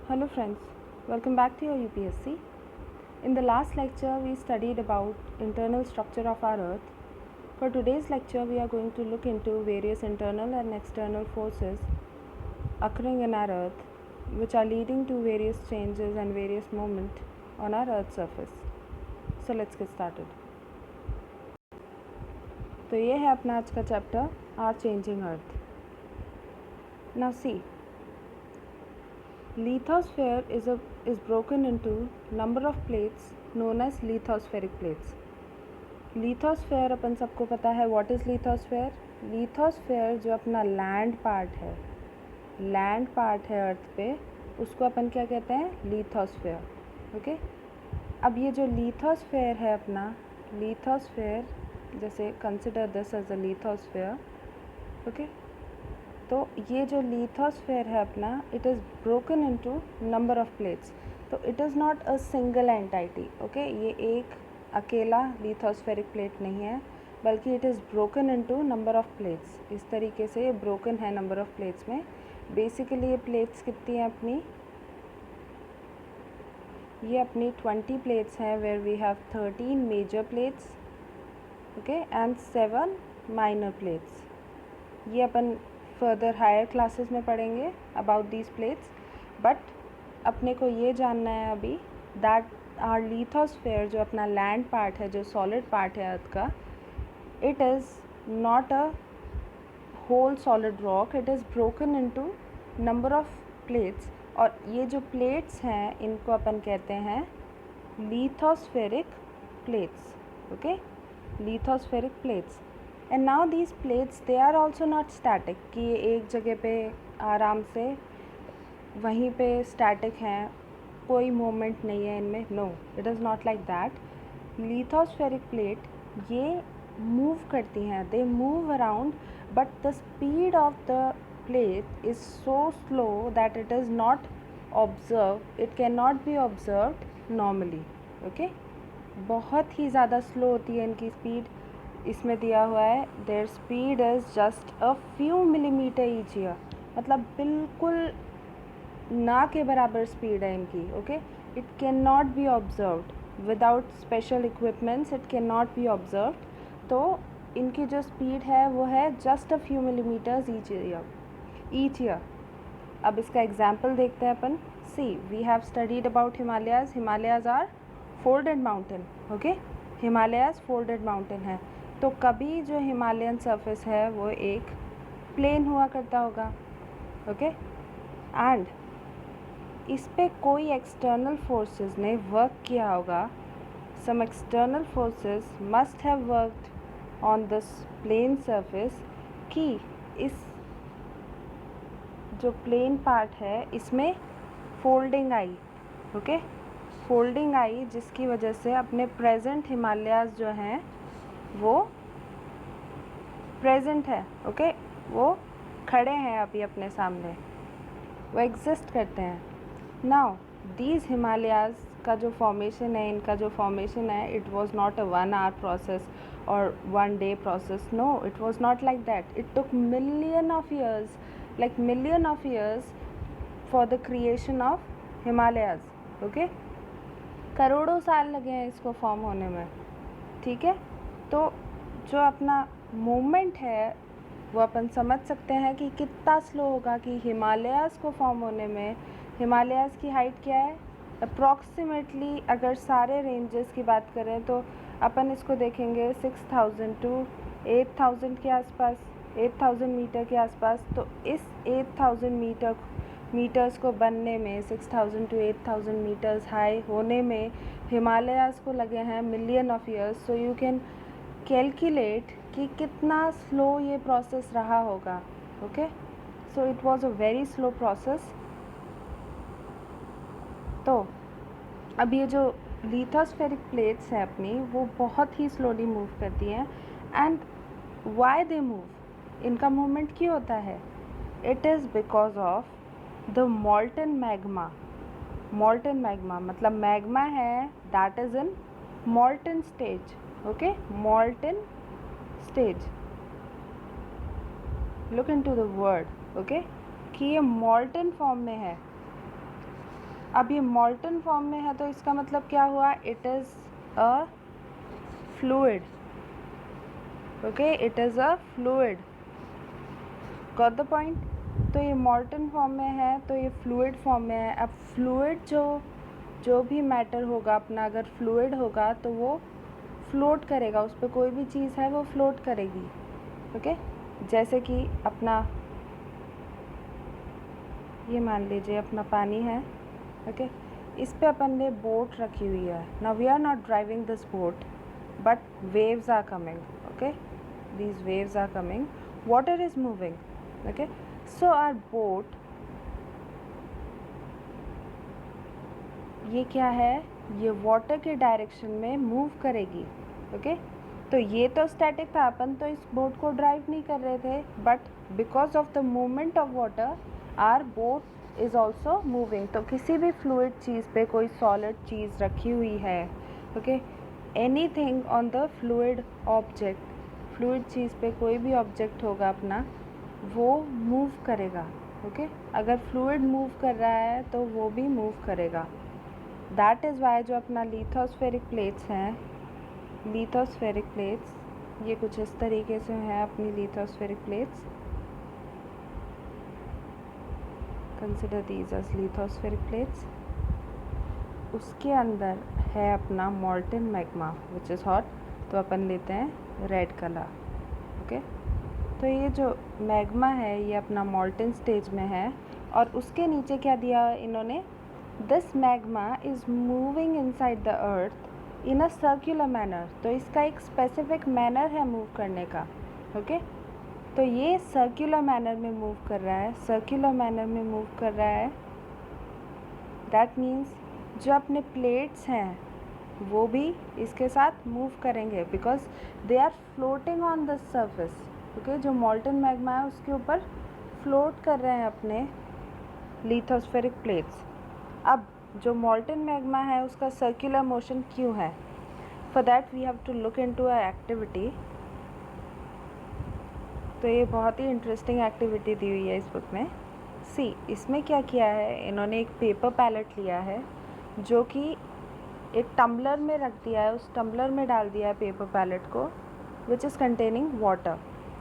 Hello friends, welcome back to your UPSC. In the last lecture we studied about internal structure of our earth. For today's lecture we are going to look into various internal and external forces occurring in our earth which are leading to various changes and various movement on our earth surface. So let's get started. तो ये है अपना आज का chapter are changing earth. Now see, lithosphere is broken into number of plates known as lithospheric plates. Lithosphere अपन सबको पता है. What is lithosphere? लिथोस्फेयर जो अपना लैंड पार्ट है अर्थ पे, उसको अपन क्या कहते हैं? लिथोस्फेयर. ओके. अब ये जो लिथोस्फेयर है अपना, लिथोस्फेयर जैसे consider this as a lithosphere. Okay. तो ये जो लिथोस्फेयर है अपना, it is broken into number of plates. तो it is not a single entity. Okay. ये एक अकेला लिथोस्फेरिक प्लेट नहीं है, बल्कि it is broken into number of plates. इस तरीके से ये ब्रोकन है नंबर ऑफ प्लेट्स में. बेसिकली ये प्लेट्स कितनी हैं अपनी? ये अपनी 20 प्लेट्स हैं, where we have 13 major plates, okay, and 7 minor plates. ये अपन फर्दर हायर क्लासेस में पढ़ेंगे अबाउट दीज प्लेट्स. बट अपने को ये जानना है अभी दैट आर लिथोस्फेयर जो अपना लैंड पार्ट है, जो सॉलिड पार्ट है अर्थ का, it is not a whole solid rock. It is broken into number of plates. और ये जो प्लेट्स हैं इनको अपन कहते हैं lithospheric plates. Okay. Lithospheric plates. And now these plates they are also not static, कि ये एक जगह पे आराम से वहीं पे स्टैटिक हैं, कोई मोमेंट नहीं है इनमें. No, it is not like that. Lithospheric plate ये मूव करती हैं, they move around, but the speed of the plate is so slow that it is not observe, it can not be observed normally. Okay. बहुत ही ज़्यादा slow होती है इनकी speed. इसमें दिया हुआ है their speed is just a few millimetre each year. मतलब बिल्कुल ना के बराबर स्पीड है इनकी. Okay. It can not be observed without special equipments. It can not be observed. तो इनकी जो स्पीड है वो है just a few millimetres each year. अब इसका एग्जाम्पल देखते हैं अपन. See, we have studied about Himalayas. Himalayas are folded mountain. Okay. Himalayas folded mountain है. तो कभी जो हिमालयन सरफेस है वो एक प्लेन हुआ करता होगा. ओके. एंड इस पे कोई एक्सटर्नल फोर्सेस ने वर्क किया होगा. Some external forces must have worked on this plain surface कि इस जो प्लेन पार्ट है इसमें फोल्डिंग आई. ओके. फोल्डिंग आई जिसकी वजह से अपने प्रेजेंट हिमालयाज़ जो हैं वो प्रेजेंट है. ओके. वो खड़े हैं अभी अपने सामने, वो एग्जिस्ट करते हैं. नाउ दीज हिमालयाज़ का जो फॉर्मेशन है, इनका जो फॉर्मेशन है, it was not a 1 hour process और 1 day process. No, it was not like that. It took million of years, like million of years for the creation of Himalayas. Okay. करोड़ों साल लगे हैं इसको फॉर्म होने में. ठीक है. तो जो अपना मूवमेंट है वो अपन समझ सकते हैं कि कितना स्लो होगा. कि हिमालयाज़ को फॉर्म होने में, हिमालयाज़ की हाइट क्या है अप्रॉक्सीमेटली, अगर सारे रेंजेस की बात करें तो अपन इसको देखेंगे 6000 टू 8000 के आसपास, 8000 मीटर के आसपास. तो इस 8000 मीटर्स को बनने में, 6000 टू 8000 मीटर्स हाई होने में हिमालयाज़ को लगे हैं million of years. So you can calculate कि कितना स्लो ये प्रोसेस रहा होगा. Okay. So it was a very slow process. तो अब ये जो लिथोस्फेरिक प्लेट्स हैं अपनी, वो बहुत ही स्लोली मूव करती हैं. एंड वाई दे मूव, इनका मूवमेंट क्यों होता है? It is because of the मॉल्टन magma. मॉल्टन magma मतलब मैग्मा है that is in molten stage. Okay. मॉल्टन stage, look into the word. Okay. कि ये मॉल्टन फॉर्म में है. अब ये मॉल्टन फॉर्म में है तो इसका मतलब क्या हुआ, it is a fluid, okay, it is a fluid, got the point. तो ये मॉल्टन फॉर्म में है तो ये फ्लूइड फॉर्म में है। अब फ्लूइड जो भी मैटर होगा अपना, अगर फ्लूइड होगा तो वो फ्लोट करेगा, उस पर कोई भी चीज़ है वो फ्लोट करेगी, ओके। जैसे कि अपना ये मान लीजिए अपना पानी है, ओके, इस पे अपन ने बोट रखी हुई है। Now we are not driving this boat but waves are coming, okay, these waves are coming, water is moving, okay, so our boat, ये क्या है, ये वाटर के डायरेक्शन में मूव करेगी, ओके। तो ये तो स्टैटिक था, अपन तो इस बोट को ड्राइव नहीं कर रहे थे, but because of the movement of water our boat is also moving. तो किसी भी फ्लूइड चीज़ पे कोई सॉलिड चीज़ रखी हुई है, okay, anything on the fluid object, fluid चीज़ पे कोई भी ऑब्जेक्ट होगा अपना, वो मूव करेगा, ओके। अगर फ्लूइड मूव कर रहा है तो वो भी मूव करेगा। दैट इज़ वाई जो अपना लिथोस्फेरिक प्लेट्स हैं, लिथोस्फेरिक प्लेट्स ये कुछ इस तरीके से हैं अपनी lithospheric plates, consider these as lithospheric plates. उसके अंदर है अपना molten magma which is hot, तो अपन लेते हैं रेड कलर, ओके। तो ये जो मैग्मा है ये अपना मॉल्टन स्टेज में है, और उसके नीचे क्या दिया इन्होंने, this magma is moving inside the earth in a circular manner. तो इसका एक स्पेसिफिक मैनर है मूव करने का, ओके। तो ये सर्कुलर मैनर में मूव कर रहा है, सर्कुलर मैनर में मूव कर रहा है। दैट मीन्स जो अपने प्लेट्स हैं वो भी इसके साथ मूव करेंगे, because they are floating on the surface, okay. जो मॉल्टन मैग्मा है उसके ऊपर फ्लोट कर रहे हैं अपने लिथोस्फेरिक प्लेट्स। अब जो मॉल्टन मैग्मा है उसका सर्कुलर मोशन क्यों है, for that we have to look into a activity. तो ये बहुत ही इंटरेस्टिंग एक्टिविटी दी हुई है इस बुक में। सी, इसमें क्या किया है इन्होंने, एक पेपर पैलेट लिया है जो कि एक टम्बलर में रख दिया है, उस टम्बलर में डाल दिया है पेपर पैलेट को, which is containing water,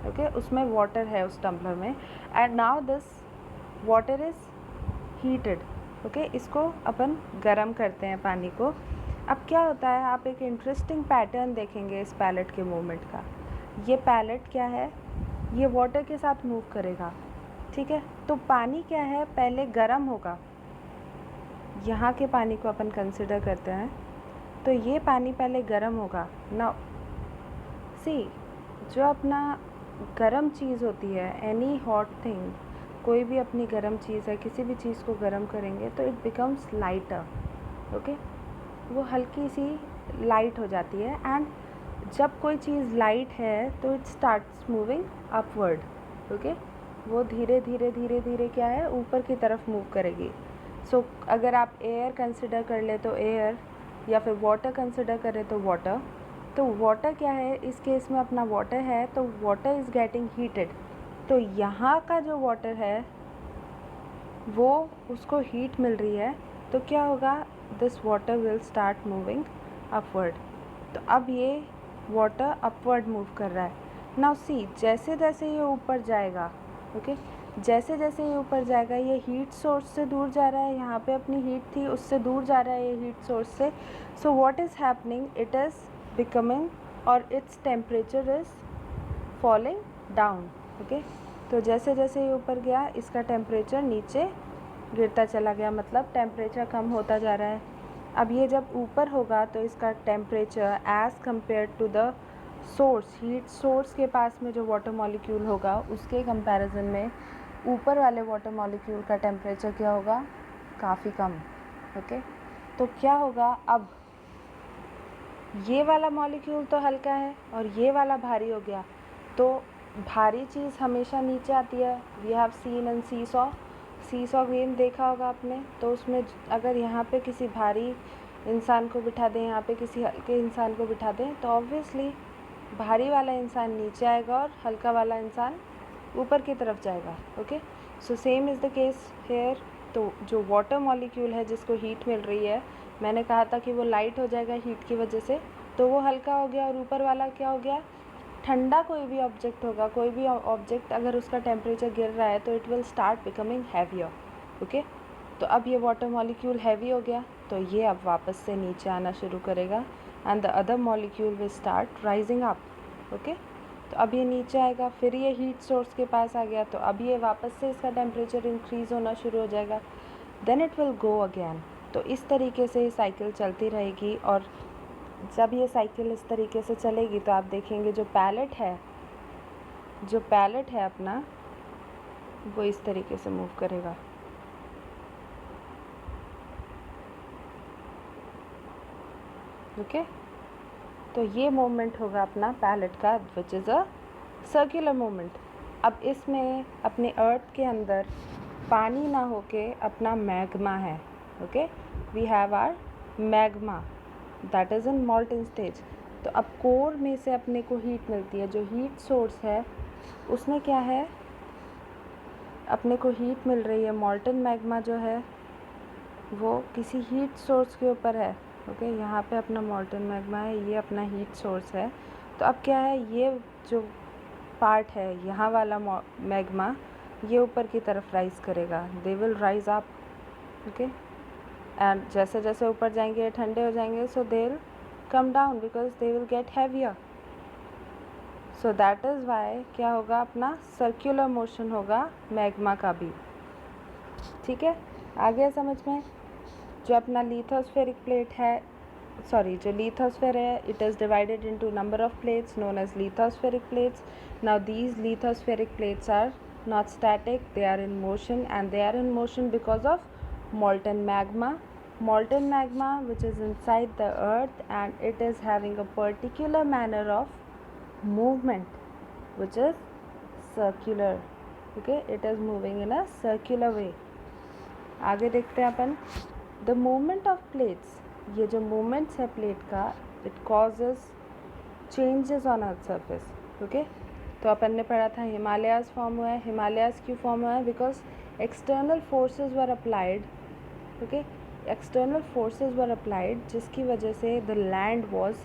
okay. उसमें वाटर है उस टम्बलर में, and now this water is heated, okay. इसको अपन गरम करते हैं पानी को। अब क्या होता है, आप एक इंटरेस्टिंग पैटर्न देखेंगे इस पैलेट के मूवमेंट का। ये पैलेट क्या है, ये वाटर के साथ मूव करेगा, ठीक है। तो पानी क्या है, पहले गरम होगा, यहाँ के पानी को अपन कंसिडर करते हैं, तो ये पानी पहले गरम होगा। नाउ सी, जो अपना गरम चीज़ होती है, एनी हॉट थिंग, कोई भी अपनी गरम चीज़ है, किसी भी चीज़ को गरम करेंगे तो इट बिकम्स लाइटर, ओके। वो हल्की सी लाइट हो जाती है, एंड जब कोई चीज़ लाइट है तो it starts moving upward, okay. वो धीरे धीरे धीरे धीरे क्या है, ऊपर की तरफ मूव करेगी। सो अगर आप एयर कंसिडर कर ले तो एयर, या फिर वाटर कंसिडर करें तो वाटर। तो वाटर क्या है, इस केस में अपना वाटर है, तो वाटर इज़ गेटिंग हीटेड। तो यहाँ का जो वाटर है वो उसको हीट मिल रही है, तो क्या होगा, this water will start moving upward. तो अब ये वाटर अपवर्ड मूव कर रहा है। नाउ सी, जैसे जैसे ये ऊपर जाएगा, ओके, जैसे जैसे ये ऊपर जाएगा ये हीट सोर्स से दूर जा रहा है, यहाँ पे अपनी हीट थी उससे दूर जा रहा है ये हीट सोर्स से। So what is happening, it is becoming, और its temperature is falling down, okay. तो जैसे जैसे ये ऊपर गया इसका टेम्परेचर नीचे गिरता चला गया, मतलब टेम्परेचर कम होता जा रहा है। अब ये जब ऊपर होगा तो इसका temperature as compare to the source, heat source के पास में जो वाटर मॉलिक्यूल होगा उसके कंपैरिजन में ऊपर वाले वाटर मॉलिक्यूल का टेम्परेचर क्या होगा, काफ़ी कम, ओके। तो क्या होगा, अब ये वाला मॉलिक्यूल तो हल्का है और ये वाला भारी हो गया, तो भारी चीज़ हमेशा नीचे आती है। We have seen in seesaw game देखा होगा आपने, तो उसमें अगर यहाँ पे किसी भारी इंसान को बिठा दें, यहाँ पे किसी हल्के इंसान को बिठा दें, तो ऑब्वियसली भारी वाला इंसान नीचे आएगा और हल्का वाला इंसान ऊपर की तरफ जाएगा, okay. So same is the case hair. तो तो जो वाटर मॉलिक्यूल है जिसको हीट मिल रही है, मैंने कहा था कि वो लाइट हो जाएगा हीट की वजह से, तो वो हल्का हो गया, और ऊपर वाला क्या हो गया, ठंडा कोई भी ऑब्जेक्ट होगा, कोई भी ऑब्जेक्ट अगर उसका टेम्परेचर गिर रहा है तो it will start becoming heavier. Okay, तो अब ये वाटर मॉलिक्यूल हैवी हो गया, तो ये अब वापस से नीचे आना शुरू करेगा and the other molecule will start rising up. Okay, तो अब ये नीचे आएगा, फिर ये हीट सोर्स के पास आ गया, तो अब ये वापस से इसका टेम्परेचर इंक्रीज़ होना शुरू हो जाएगा, then it will go again. तो इस तरीके से ये साइकिल चलती रहेगी, और जब ये साइकिल इस तरीके से चलेगी तो आप देखेंगे जो पैलेट है अपना, वो इस तरीके से मूव करेगा। ओके, तो ये मूवमेंट होगा अपना पैलेट का, which is a circular movement. अब इसमें अपने अर्थ के अंदर पानी ना होके अपना मैग्मा है। Okay, we have our magma that is in molten stage. तो अब कोर में से अपने को हीट मिलती है, जो हीट सोर्स है उसमें क्या है, अपने को हीट मिल रही है, मॉल्टन मैग्मा जो है वो किसी हीट सोर्स के ऊपर है। ओके, यहाँ पे अपना मॉल्टन मैग्मा है, ये अपना हीट सोर्स है। तो अब क्या है, ये जो पार्ट है यहाँ वाला मैग्मा, ये ऊपर की तरफ राइज करेगा, they will rise up. Okay, and जैसे जैसे ऊपर जाएंगे ठंडे हो जाएंगे, so they will come down because they will get heavier. So that is why क्या होगा, अपना सर्कुलर मोशन होगा मैग्मा का भी। ठीक है, आ गया समझ में। जो अपना लिथोस्फेरिक प्लेट है, जो lithosphere है, it is divided into number of plates known as lithospheric plates. Now these lithospheric plates are not static, they are in motion, and they are in motion because of molten magma. Molten magma which is inside the earth, and it is having a particular manner of movement which is circular. Okay, it is moving in a circular way. आगे देखते हैं अपन, the movement of plates, ये जो movements है plate का, it causes changes on earth surface. Okay, तो अपन ने पढ़ा था हिमालयाज़ फॉर्म हुआ है। हिमालयाज़ क्यों फॉर्म हुआ है, because external forces were applied. Okay, external forces were applied, जिसकी वजह से the land was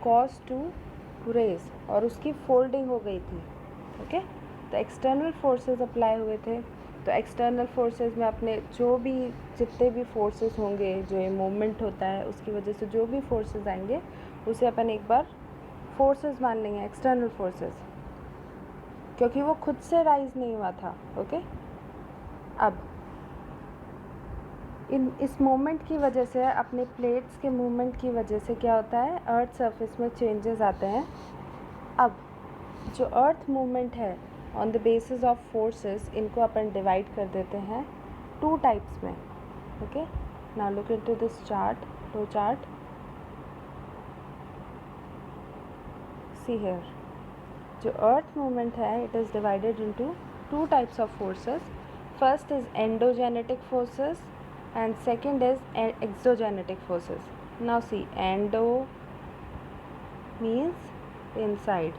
cause to raise, और उसकी फोल्डिंग हो गई थी। ओके, तो एक्सटर्नल फोर्सेस अप्लाई हुए थे, तो एक्सटर्नल फोर्सेस में अपने जो भी जितने भी फोर्सेस होंगे, जो ये मूवमेंट होता है उसकी वजह से जो भी फोर्सेस आएंगे उसे अपन एक बार फोर्सेस मान लेंगे, एक्सटर्नल फोर्सेस, क्योंकि वो खुद से राइज नहीं हुआ था। ओके, अब इस मूवमेंट की वजह से, अपने प्लेट्स के मूवमेंट की वजह से क्या होता है, अर्थ सरफेस में चेंजेस आते हैं। अब जो अर्थ मूवमेंट है on the basis of forces, इनको अपन डिवाइड कर देते हैं टू टाइप्स में। Okay, now look into this chart, flow chart, see here, जो अर्थ मूवमेंट है it is divided into two types of forces. First is endogenetic forces and second is exogenetic forces. Now see, endo means inside,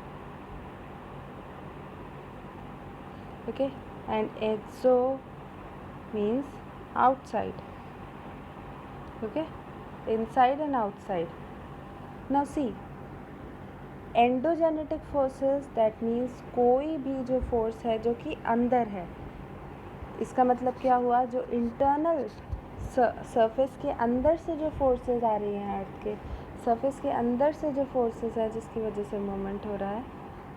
okay, and exo means outside. Okay, inside and outside. Now see, endogenetic forces, that means कोई भी जो force है जो कि अंदर है, इसका मतलब क्या हुआ, जो इंटरनल सरफेस के अंदर से जो फोर्सेस आ रही हैं, अर्थ के सरफेस के अंदर से जो फोर्सेस है जिसकी वजह से मूवमेंट हो रहा है,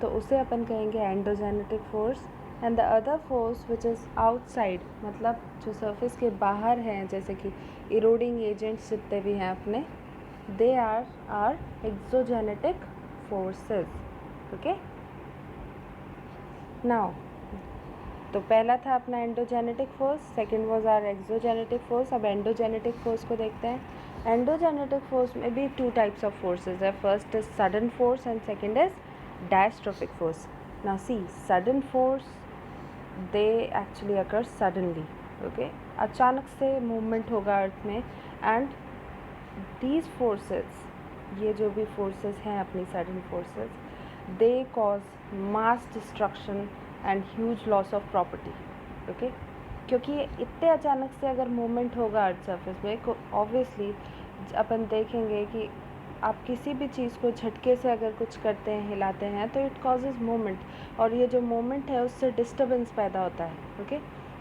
तो उसे अपन कहेंगे endogenetic force. And the other force which is outside, मतलब जो सरफेस के बाहर हैं, जैसे कि इरोडिंग एजेंट्स जितने भी हैं अपने, they are exogenetic forces. Okay, now तो पहला था अपना endogenetic force, second was our exogenetic force. अब एंडोजेनेटिक फोर्स को देखते हैं। एंडोजेनेटिक फोर्स में भी टू टाइप्स ऑफ फोर्सेस है, first is sudden force and second is diastrophic force. Now see, sudden force they actually occur suddenly. Okay, अचानक से movement होगा अर्थ में, एंड दीज फोर्सेस, ये जो भी फोर्सेस हैं अपनी sudden forces, they cause mass destruction and huge loss of property. Okay, क्योंकि इतने अचानक से अगर मूवमेंट होगा अर्थ सरफेस पे, ऑब्वियसली अपन देखेंगे कि आप किसी भी चीज़ को झटके से अगर कुछ करते हैं, हिलाते हैं, तो इट कॉजेज़ मूवमेंट, और ये जो मूवमेंट है उससे डिस्टर्बेंस पैदा होता है। ओके,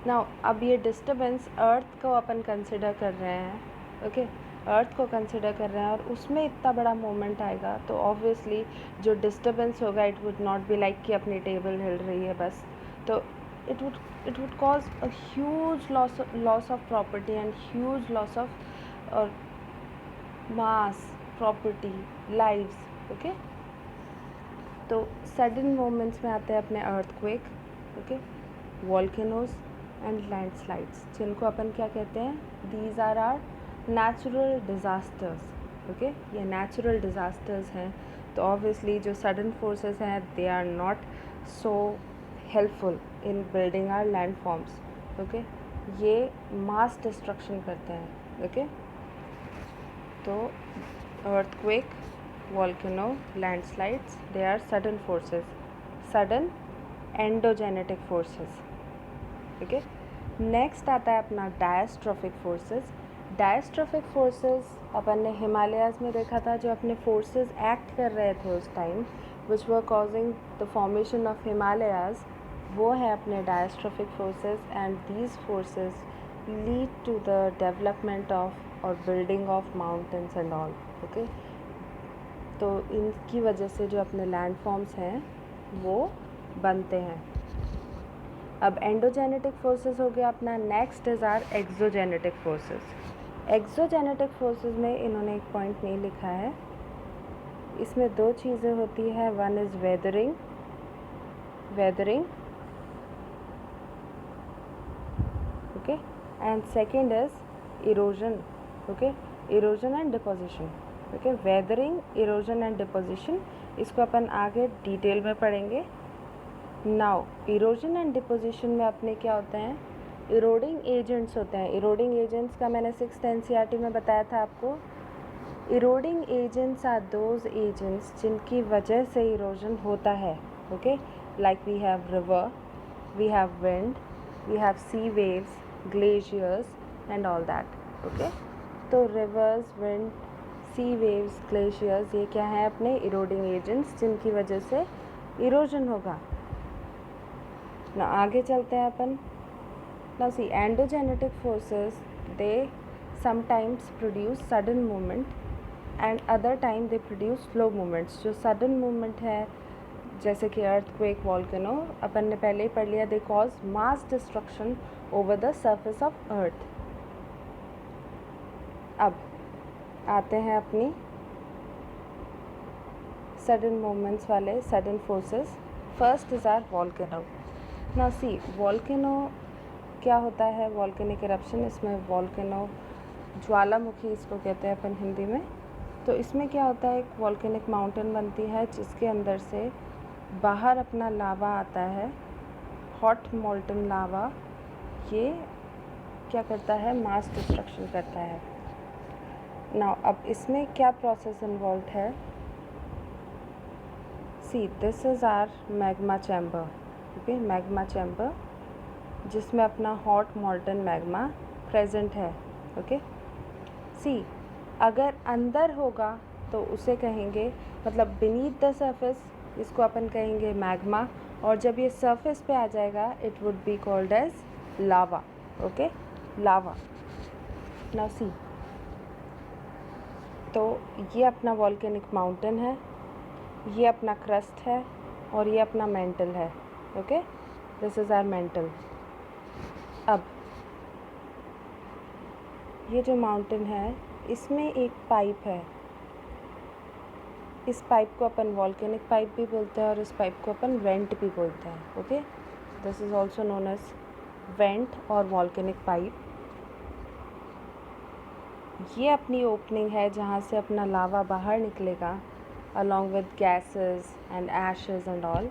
नाउ अब ये डिस्टर्बेंस अर्थ को अपन कंसिडर कर रहे हैं। ओके, अर्थ को कंसिडर कर रहे हैं और उसमें इतना बड़ा मूवमेंट आएगा, तो ऑब्वियसली जो डिस्टर्बेंस होगा it would not be like कि अपनी टेबल हिल रही है बस, तो it would cause a huge loss of property and huge loss of or mass, property, lives. Okay, तो सडन मोमेंट्स में आते हैं अपने earthquake, okay, volcanoes and landslides, जिनको अपन क्या कहते हैं, these are our natural disasters. Okay, ये नेचुरल डिज़ास्टर्स हैं, तो ऑब्वियसली जो सडन फोर्सेस हैं they are not so helpful in building our land forms. Okay, ये मास डिस्ट्रक्शन करते हैं। ओके, तो earthquake, volcano, landslides, they are sudden forces, sudden endogenetic forces. Okay, next आता है अपना diastrophic forces. Diastrophic forces अपन ने Himalayas में देखा था, जो अपने forces act कर रहे थे उस time, which were causing the formation of Himalayas, वो है अपने diastrophic forces, and these forces lead to the development of or building of mountains and all. Okay, तो इनकी वजह से जो अपने लैंड फॉर्म्स हैं वो बनते हैं। अब एंडोजेनेटिक फोर्सेस हो गया अपना। Next is our exogenetic forces. Exogenetic forces में इन्होंने एक पॉइंट नहीं लिखा है, इसमें दो चीज़ें होती है, one is weathering okay, and second is erosion. Okay, erosion and deposition. Okay, weathering, erosion and deposition, इसको अपन आगे डिटेल में पढ़ेंगे। नाउ इरोजन एंड डिपोजिशन में अपने क्या होते हैं, इरोडिंग एजेंट्स होते हैं। इरोडिंग एजेंट्स का मैंने 6th NCERT में बताया था आपको। Eroding agents are those agents जिनकी वजह से इरोजन होता है। Okay, like we have river, we have wind, we have sea waves, glaciers and all that. Okay, तो rivers, wind, sea waves, glaciers, ये क्या है अपने इरोडिंग एजेंट्स जिनकी वजह से इरोजन होगा। ना आगे चलते हैं अपन। Now see endogenetic forces, they sometimes produce sudden movement and other time they produce slow movements. जो सडन मूवमेंट है जैसे कि अर्थक्वेक, वॉल्केनो, अपन ने पहले ही पढ़ लिया, they cause mass destruction over the surface of earth. अब आते हैं अपनी सडन मूवमेंट्स वाले sudden forces. First is our volcano. ना सी वॉल्केनो क्या होता है, वॉल्केनिक इरप्शन, इसमें वॉल्केनो ज्वालामुखी इसको कहते हैं अपन हिंदी में। तो इसमें क्या होता है, एक वॉल्केनिक माउंटेन बनती है जिसके अंदर से बाहर अपना लावा आता है, हॉट मोल्टन लावा। ये क्या करता है, मास डिस्ट्रक्शन करता है। नाउ अब इसमें क्या प्रोसेस इन्वॉल्व है, see this is our magma chamber. Okay, magma chamber जिसमें अपना हॉट मोल्टन मैग्मा प्रेजेंट है। ओके, सी अगर अंदर होगा तो उसे कहेंगे, मतलब बीनीथ द सरफेस, इसको अपन कहेंगे मैग्मा, और जब ये सरफेस पे आ जाएगा it would be called as lava. Okay, lava. Now see, तो ये अपना वॉल्केनिक माउंटेन है, ये अपना क्रस्ट है, और ये अपना मेंटल है। Okay, this is our mantle. अब ये जो माउंटेन है इसमें एक पाइप है, इस पाइप को अपन वॉल्केनिक पाइप भी बोलते हैं और इस पाइप को अपन वेंट भी बोलते हैं। Okay, this is also known as vent और वॉल्केनिक पाइप। ये अपनी ओपनिंग है जहाँ से अपना लावा बाहर निकलेगा along with gases and ashes and all.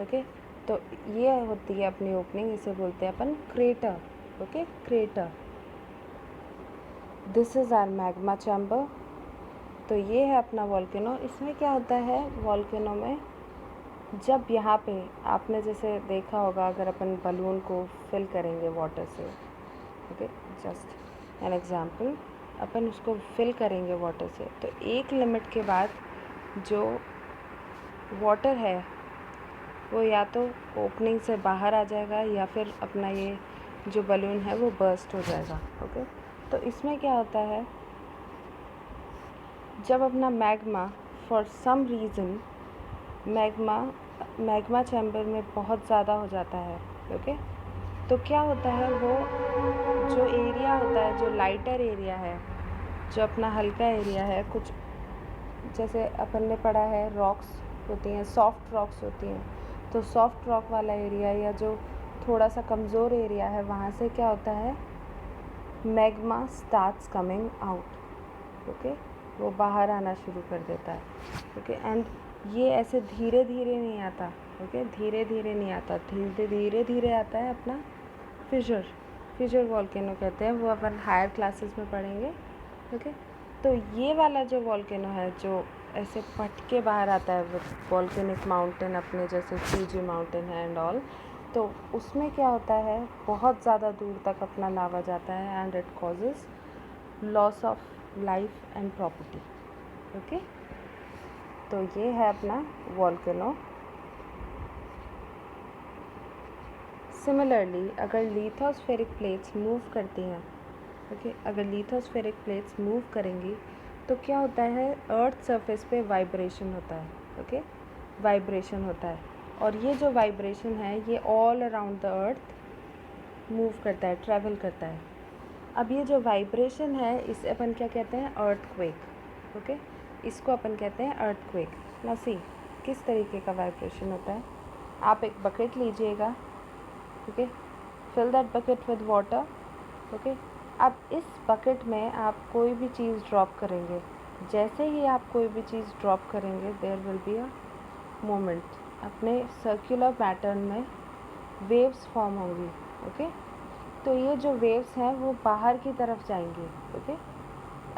Okay, तो ये होती है अपनी ओपनिंग, इसे बोलते हैं अपन crater. Okay, crater. This is our magma chamber. तो ये है अपना वॉल्केनो। इसमें क्या होता है, वॉल्केनो में जब यहाँ पे आपने जैसे देखा होगा, अगर अपन बलून को फिल करेंगे वाटर से, ओके, जस्ट एन एग्जांपल, अपन उसको फिल करेंगे वाटर से, तो एक लिमिट के बाद जो वाटर है वो या तो ओपनिंग से बाहर आ जाएगा या फिर अपना ये जो बलून है वो बर्स्ट हो जाएगा। ओके, तो इसमें क्या होता है, जब अपना magma for some reason magma chamber में बहुत ज़्यादा हो जाता है, ओके, तो क्या होता है, वो जो एरिया होता है, जो लाइटर एरिया है, जो अपना हल्का एरिया है, कुछ जैसे अपन ने पढ़ा है रॉक्स होती हैं, सॉफ्ट रॉक्स होती हैं, तो सॉफ्ट रॉक वाला एरिया या जो थोड़ा सा कमज़ोर एरिया है, वहाँ से क्या होता है, magma starts coming out. Okay, वो बाहर आना शुरू कर देता है। ओके, एंड ये ऐसे धीरे धीरे नहीं आता। ओके, धीरे धीरे नहीं आता, धीरे धीरे आता है अपना फिशर वॉल्केनो कहते हैं, वो अपन हायर क्लासेस में पढ़ेंगे। ओके, तो ये वाला जो वॉल्केनो है जो ऐसे फट के बाहर आता है, वॉल्केनिक माउंटेन अपने जैसे फ्यूजी माउंटेन है एंड ऑल, तो उसमें क्या होता है, बहुत ज़्यादा दूर तक अपना लावा जाता है and it causes loss of life and property. Okay, तो ये है अपना वॉल्केनो। सिमिलरली अगर लिथोस्फेरिक प्लेट्स मूव करती हैं, ओके, अगर लिथोस्फेरिक प्लेट्स मूव करेंगी तो क्या होता है, अर्थ सरफेस पे वाइब्रेशन होता है। ओके, वाइब्रेशन होता है, और ये जो वाइब्रेशन है ये all around the earth move करता है, ट्रैवल करता है। अब ये जो वाइब्रेशन है इसे अपन क्या कहते हैं, अर्थक्वेक। ओके, इसको अपन कहते हैं अर्थक्वेक। ना सी किस तरीके का वाइब्रेशन होता है, आप एक बकेट लीजिएगा, okay, fill that bucket with water. Okay, अब इस बकेट में आप कोई भी चीज़ ड्रॉप करेंगे, जैसे ही आप कोई भी चीज़ ड्रॉप करेंगे there will be a movement, अपने सर्कुलर पैटर्न में वेव्स फॉर्म होंगी। ओके, तो ये जो वेव्स हैं वो बाहर की तरफ जाएंगी। ओके,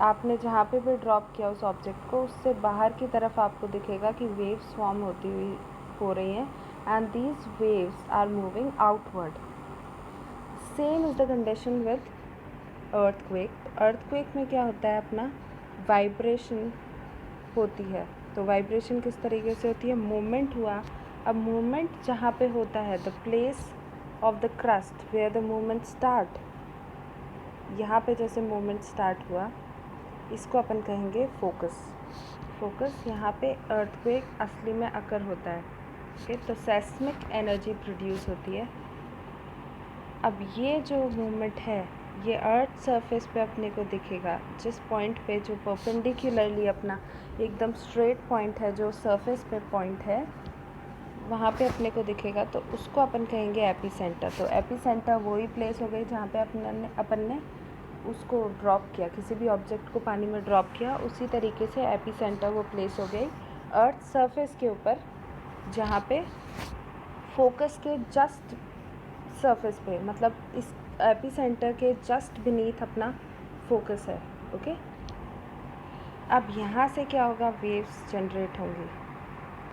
आपने जहाँ पे भी ड्रॉप किया उस ऑब्जेक्ट को, उससे बाहर की तरफ आपको दिखेगा कि वेव्स फॉर्म होती हुई हो रही हैं, and these waves are moving outward. Same is the condition with earthquake. Earthquake में क्या होता है, अपना वाइब्रेशन होती है। तो वाइब्रेशन किस तरीके से होती है, मूवमेंट हुआ। अब मूवमेंट जहाँ पे होता है, the place of the crust where the movement start, यहाँ पे जैसे मूवमेंट स्टार्ट हुआ, इसको अपन कहेंगे फोकस। यहाँ पे अर्थक्वेक असली में अकर होता है। ओके, तो सेस्मिक एनर्जी प्रोड्यूस होती है। अब ये जो मूवमेंट है ये अर्थ सरफेस पे अपने को दिखेगा, जिस पॉइंट पे जो परपेंडिकुलरली अपना एकदम स्ट्रेट पॉइंट है, जो सरफेस पे पॉइंट है, वहाँ पे अपने को दिखेगा, तो उसको अपन कहेंगे एपिसेंटर। तो एपिसेंटर वही प्लेस हो गई जहाँ पे अपन ने उसको ड्रॉप किया, किसी भी ऑब्जेक्ट को पानी में ड्रॉप किया, उसी तरीके से एपिसेंटर वो प्लेस हो गई अर्थ सरफेस के ऊपर, जहाँ पे फोकस के जस्ट सरफेस पे, मतलब इस एपिसेंटर के जस्ट बीनीथ अपना फोकस है। ओके, अब यहाँ से क्या होगा, वेव्स जनरेट होंगी,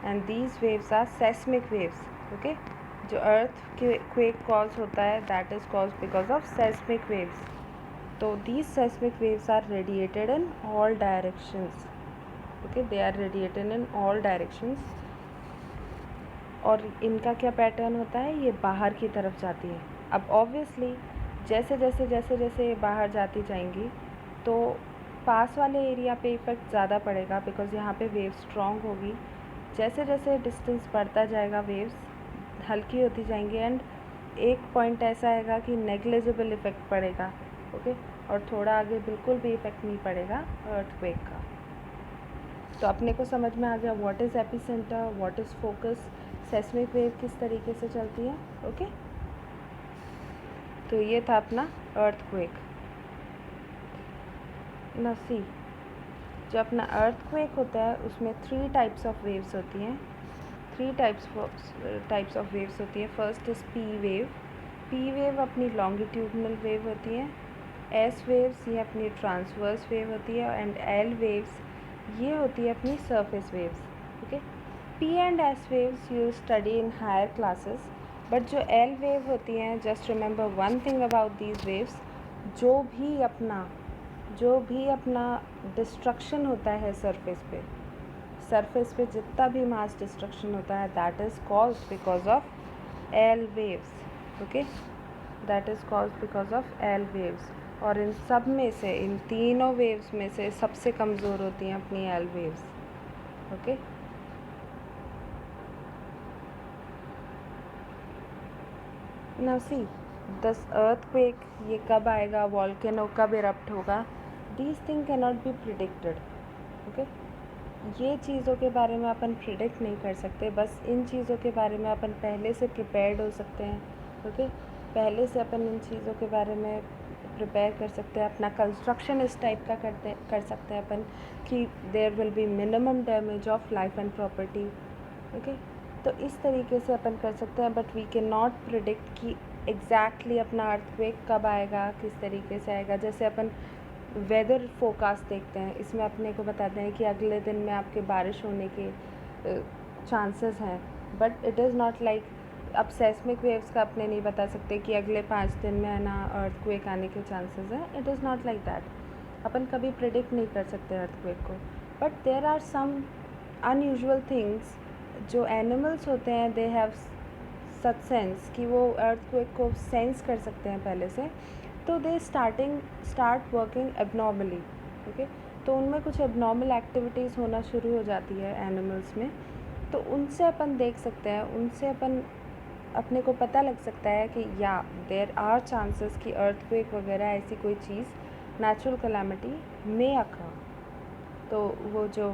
and these waves are seismic waves. Okay, जो अर्थ के क्वेक कॉज होता है that is cause because of seismic waves. तो these seismic waves are radiated in all directions. Okay, they are radiated in all directions, और इनका क्या pattern होता है, ये बाहर की तरफ जाती है। अब ऑब्वियसली जैसे जैसे ये बाहर जाती जाएंगी तो पास वाले एरिया पे इफ़ेक्ट ज़्यादा पड़ेगा, बिकॉज़ यहाँ पे वेव स्ट्रॉन्ग होगी। जैसे जैसे डिस्टेंस बढ़ता जाएगा वेव्स हल्की होती जाएंगी, एंड एक पॉइंट ऐसा आएगा कि नेग्लिजिबल इफ़ेक्ट पड़ेगा। ओके, और थोड़ा आगे बिल्कुल भी इफ़ेक्ट नहीं पड़ेगा अर्थक्वेक का। तो अपने को समझ में आ गया what is epicentre, what is focus, seismic wave किस तरीके से चलती है। ओके, तो ये था अपना अर्थक्वेक। ना सी, जो अपना अर्थक्वेक होता है उसमें 3 टाइप्स ऑफ वेव्स होती हैं। 3 टाइप्स ऑफ वेव्स होती है। First is P wave. P wave अपनी लॉन्गिट्यूडनल वेव होती है। एस वेव्स ये अपनी ट्रांसवर्स वेव होती है, एंड एल वेव्स ये होती है अपनी surface waves. Okay, P and S waves you study in higher classes, but जो L wave होती हैं, just remember one thing about these waves, जो भी अपना डिस्ट्रक्शन होता है सरफेस पे जितना भी मास डिस्ट्रक्शन होता है, that is caused because of L waves. Okay, that is caused because of L waves. और इन सब में से, इन तीनों वेव्स में से सबसे कमज़ोर होती हैं अपनी L waves. Okay, now see this earthquake, ये कब आएगा, वॉल्केनो कब इरप्ट होगा, these thing can not B predicted. Okay, ये चीज़ों के बारे में अपन प्रिडिक्ट नहीं कर सकते, बस इन चीज़ों के बारे में अपन पहले से प्रिपेयर्ड हो सकते हैं. ओके, पहले से अपन इन चीज़ों के बारे में प्रिपेयर कर सकते हैं, अपना कंस्ट्रक्शन इस टाइप का कर सकते हैं अपन कि there will be minimum damage of life and property. Okay, तो इस तरीके से अपन कर सकते हैं, but we can not predict कि एग्जैक्टली अपना अर्थक्वेक कब आएगा, किस तरीके से आएगा. जैसे अपन वेदर फोरकास्ट देखते हैं, इसमें अपने को बताते हैं कि अगले दिन में आपके बारिश होने के चांसेस हैं, but it is not like, अब सेस्मिक वेव्स का अपने नहीं बता सकते कि अगले 5 दिन में है ना अर्थक्वेक आने के चांसेस हैं. It is not like that. अपन कभी प्रिडिक्ट नहीं कर सकते अर्थक्वेक को, but there are some unusual things. जो एनिमल्स होते हैं, दे हैव सच सेंस कि वो अर्थक्वेक को सेंस कर सकते हैं पहले से, तो they start working abnormally. Okay, तो उनमें कुछ एबनॉर्मल एक्टिविटीज़ होना शुरू हो जाती है एनिमल्स में, तो उनसे अपन देख सकते हैं, उनसे अपने को पता लग सकता है कि या देयर आर चांसेस कि अर्थक्वेक वगैरह ऐसी कोई चीज़, नेचुरल कैलामिटी में अकर. तो वो जो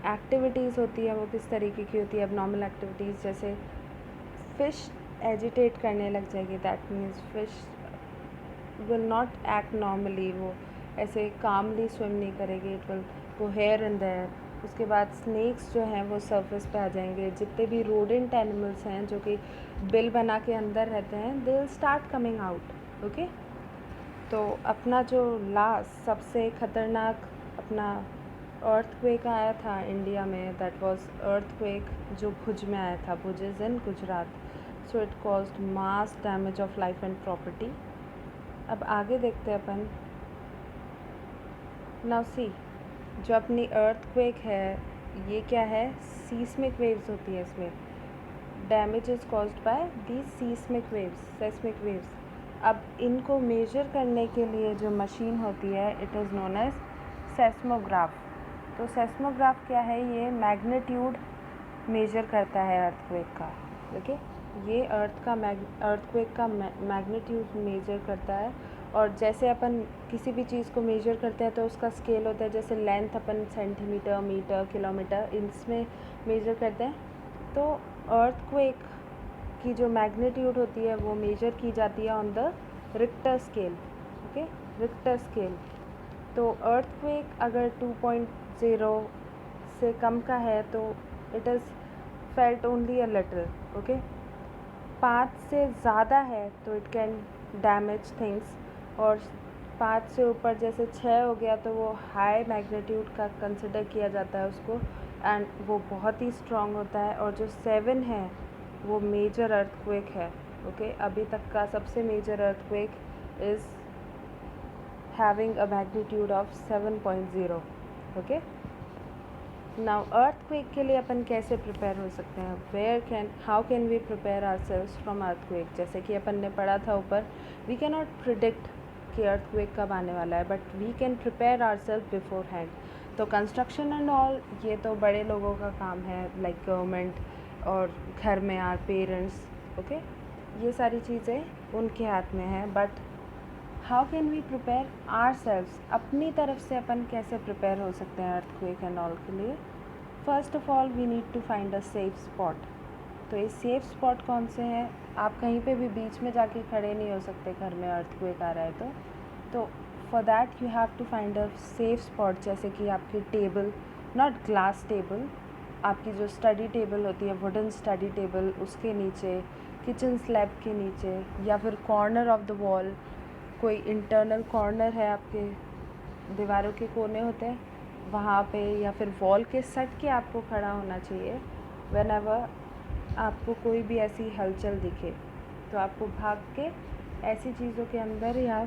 एक्टिविटीज़ होती है वो किस तरीके की होती है, एबनॉर्मल एक्टिविटीज़, जैसे फ़िश एजिटेट करने लग जाएगी, that means fish will not act normally, वो ऐसे कामली स्विम नहीं करेगी, it will go here and there. उसके बाद स्नेक्स जो हैं वो सरफेस पे आ जाएंगे. जितने भी रोडेंट एनिमल्स हैं जो कि बिल बना के अंदर रहते हैं, they will start coming out. Okay, तो अपना जो लास्ट सबसे ख़तरनाक अपना अर्थक्वेक आया था इंडिया में, दैट वाज अर्थक्वेक जो भुज में आया था. Bhuj is in Gujarat. So it caused mass damage of life and property. अब आगे देखते हैं अपन. नाउ सी, जो अपनी अर्थक्वेक है ये क्या है, सीस्मिक वेव्स होती है. इसमें damage is caused by the seismic waves, seismic waves. अब इनको मेजर करने के लिए जो मशीन होती है, it is known as seismograph. तो सेस्मोग्राफ क्या है, ये मैग्नीट्यूड मेजर करता है अर्थक्वेक का. ओके, ये अर्थक्वेक का मैग्नीट्यूड मेजर करता है. और जैसे अपन किसी भी चीज़ को मेजर करते हैं तो उसका स्केल होता है, जैसे लेंथ अपन सेंटीमीटर, मीटर, किलोमीटर इसमें मेजर करते हैं. तो अर्थक्वेक की जो मैग्नीट्यूड होती है वो मेजर की जाती है on the Richter scale. Okay, Richter scale. तो अर्थक्वेक अगर 2.0 से कम का है तो it is felt only a little. Okay, 5 से ज़्यादा है तो इट कैन डैमेज थिंग्स, और 5 से ऊपर जैसे 6 हो गया तो वो हाई मैग्नीट्यूड का कंसिडर किया जाता है उसको, एंड वो बहुत ही स्ट्रॉन्ग होता है. और जो 7 है वो मेजर अर्थक्वेक है. ओके, अभी तक का सबसे major earthquake is having a magnitude of 7.0. Okay, now earthquake के लिए अपन कैसे प्रिपेयर हो सकते हैं, how can we prepare ourselves from earthquake. जैसे कि अपन ने पढ़ा था ऊपर, वी कैन नॉट प्रिडिक्ट कि अर्थक्वेक कब आने वाला है, but we can prepare ourselves beforehand. तो कंस्ट्रक्शन एंड ऑल ये तो बड़े लोगों का काम है, लाइक गवर्नमेंट और घर में आर पेरेंट्स. ओके, ये सारी चीज़ें उनके हाथ में है. But how can we prepare ourselves, अपनी तरफ से अपन कैसे प्रिपेयर हो सकते हैं अर्थक्वेक एंड ऑल के लिए. First of all we need to find a safe spot. तो ये सेफ स्पॉट कौन से हैं, आप कहीं पे भी बीच में जाके खड़े नहीं हो सकते घर में अर्थक्वेक आ रहा है तो for that you have to find a safe spot. जैसे कि आपकी टेबल, नॉट ग्लास टेबल, आपकी जो स्टडी टेबल होती है, वुडन स्टडी टेबल, उसके नीचे, किचन स्लैब के नीचे, या फिर कॉर्नर ऑफ द वॉल, कोई इंटरनल कॉर्नर है आपके, दीवारों के कोने होते हैं, वहाँ पे या फिर वॉल के सट के आपको खड़ा होना चाहिए। व्हेनेवर आपको कोई भी ऐसी हलचल दिखे तो आपको भाग के ऐसी चीज़ों के अंदर या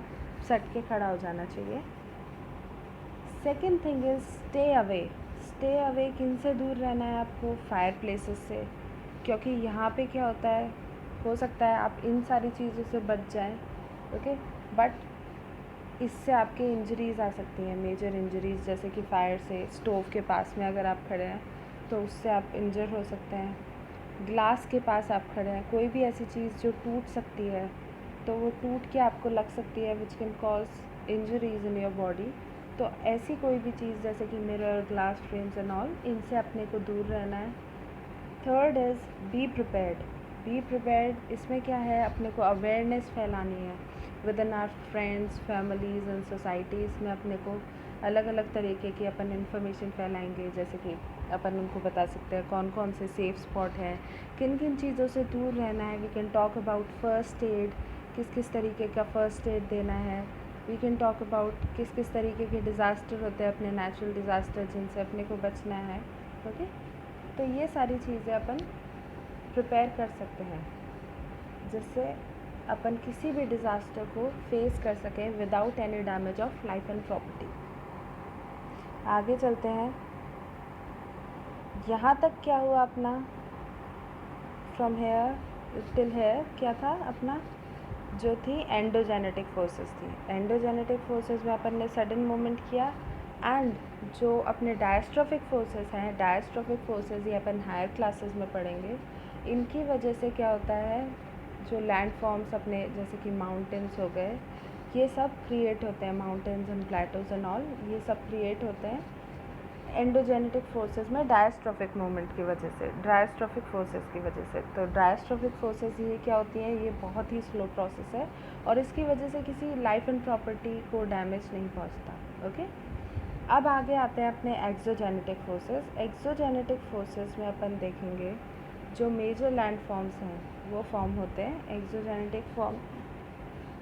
सट के खड़ा हो जाना चाहिए। Second thing is stay away. Stay away किन से दूर रहना है आपको? फायर प्लेसेस से, क्योंकि यहाँ पे क्या होता है, हो सकता है आप इन सारी चीज़ों से बच जाएं, ओके, बट इससे आपके इंजरीज़ आ सकती हैं, मेजर इंजरीज़, जैसे कि फायर से, स्टोव के पास में अगर आप खड़े हैं तो उससे आप इंजर हो सकते हैं। ग्लास के पास आप खड़े हैं, कोई भी ऐसी चीज़ जो टूट सकती है तो वो टूट के आपको लग सकती है, which can cause injuries in your body. तो ऐसी कोई भी चीज़ जैसे कि mirror, glass frames and all, इनसे अपने को दूर रहना है। Third is be prepared. Be prepared इसमें क्या है, अपने को अवेयरनेस फैलानी है within our friends, families and societies में। अपने को अलग अलग तरीके की अपन इन्फॉर्मेशन फैलाएंगे, जैसे कि अपन उनको बता सकते हैं कौन कौन से सेफ़ स्पॉट हैं, किन किन चीज़ों से दूर रहना है। We can talk about first aid, किस किस तरीके का फ़र्स्ट एड देना है। वी कैन टॉक अबाउट किस किस तरीके के डिज़ास्टर होते हैं, अपने नेचुरल डिज़ास्टर, जिनसे अपने को बचना है, ओके। तो ये सारी चीज़ें अपन प्रिपेयर कर सकते हैं जिससे अपन किसी भी डिज़ास्टर को फेस कर सकें without any damage of life and property. आगे चलते हैं। यहाँ तक क्या हुआ अपना, फ्रॉम हेयर टिल हेयर क्या था अपना, जो थी एंडोजेनेटिक फोर्सेस थी। एंडोजेनेटिक फोर्सेस में अपन ने सडन मूवमेंट किया, एंड जो अपने डायस्ट्रोफिक फोर्सेस हैं, डायस्ट्रोफिक फोर्सेस ये अपन हायर क्लासेस में पढ़ेंगे। इनकी वजह से क्या होता है, जो लैंड फॉर्म्स अपने जैसे कि माउंटेन्स हो गए, ये सब क्रिएट होते हैं, mountains and Plato's and all, ये सब क्रिएट होते हैं एंडोजेनेटिक फोर्सेस में डायस्ट्रोफिक मूवमेंट की वजह से, डायस्ट्रोफिक फोर्सेस की वजह से। तो डायस्ट्रोफिक फोर्सेस ये क्या होती हैं, ये बहुत ही स्लो प्रोसेस है और इसकी वजह से किसी लाइफ एंड प्रॉपर्टी को डैमेज नहीं पहुंचता, ओके। अब आगे आते हैं अपने एक्सोजेनेटिक फोर्सेस। एक्सोजेनेटिक फोर्सेस में अपन देखेंगे जो मेजर लैंड फॉर्म्स हैं वो फॉर्म होते हैं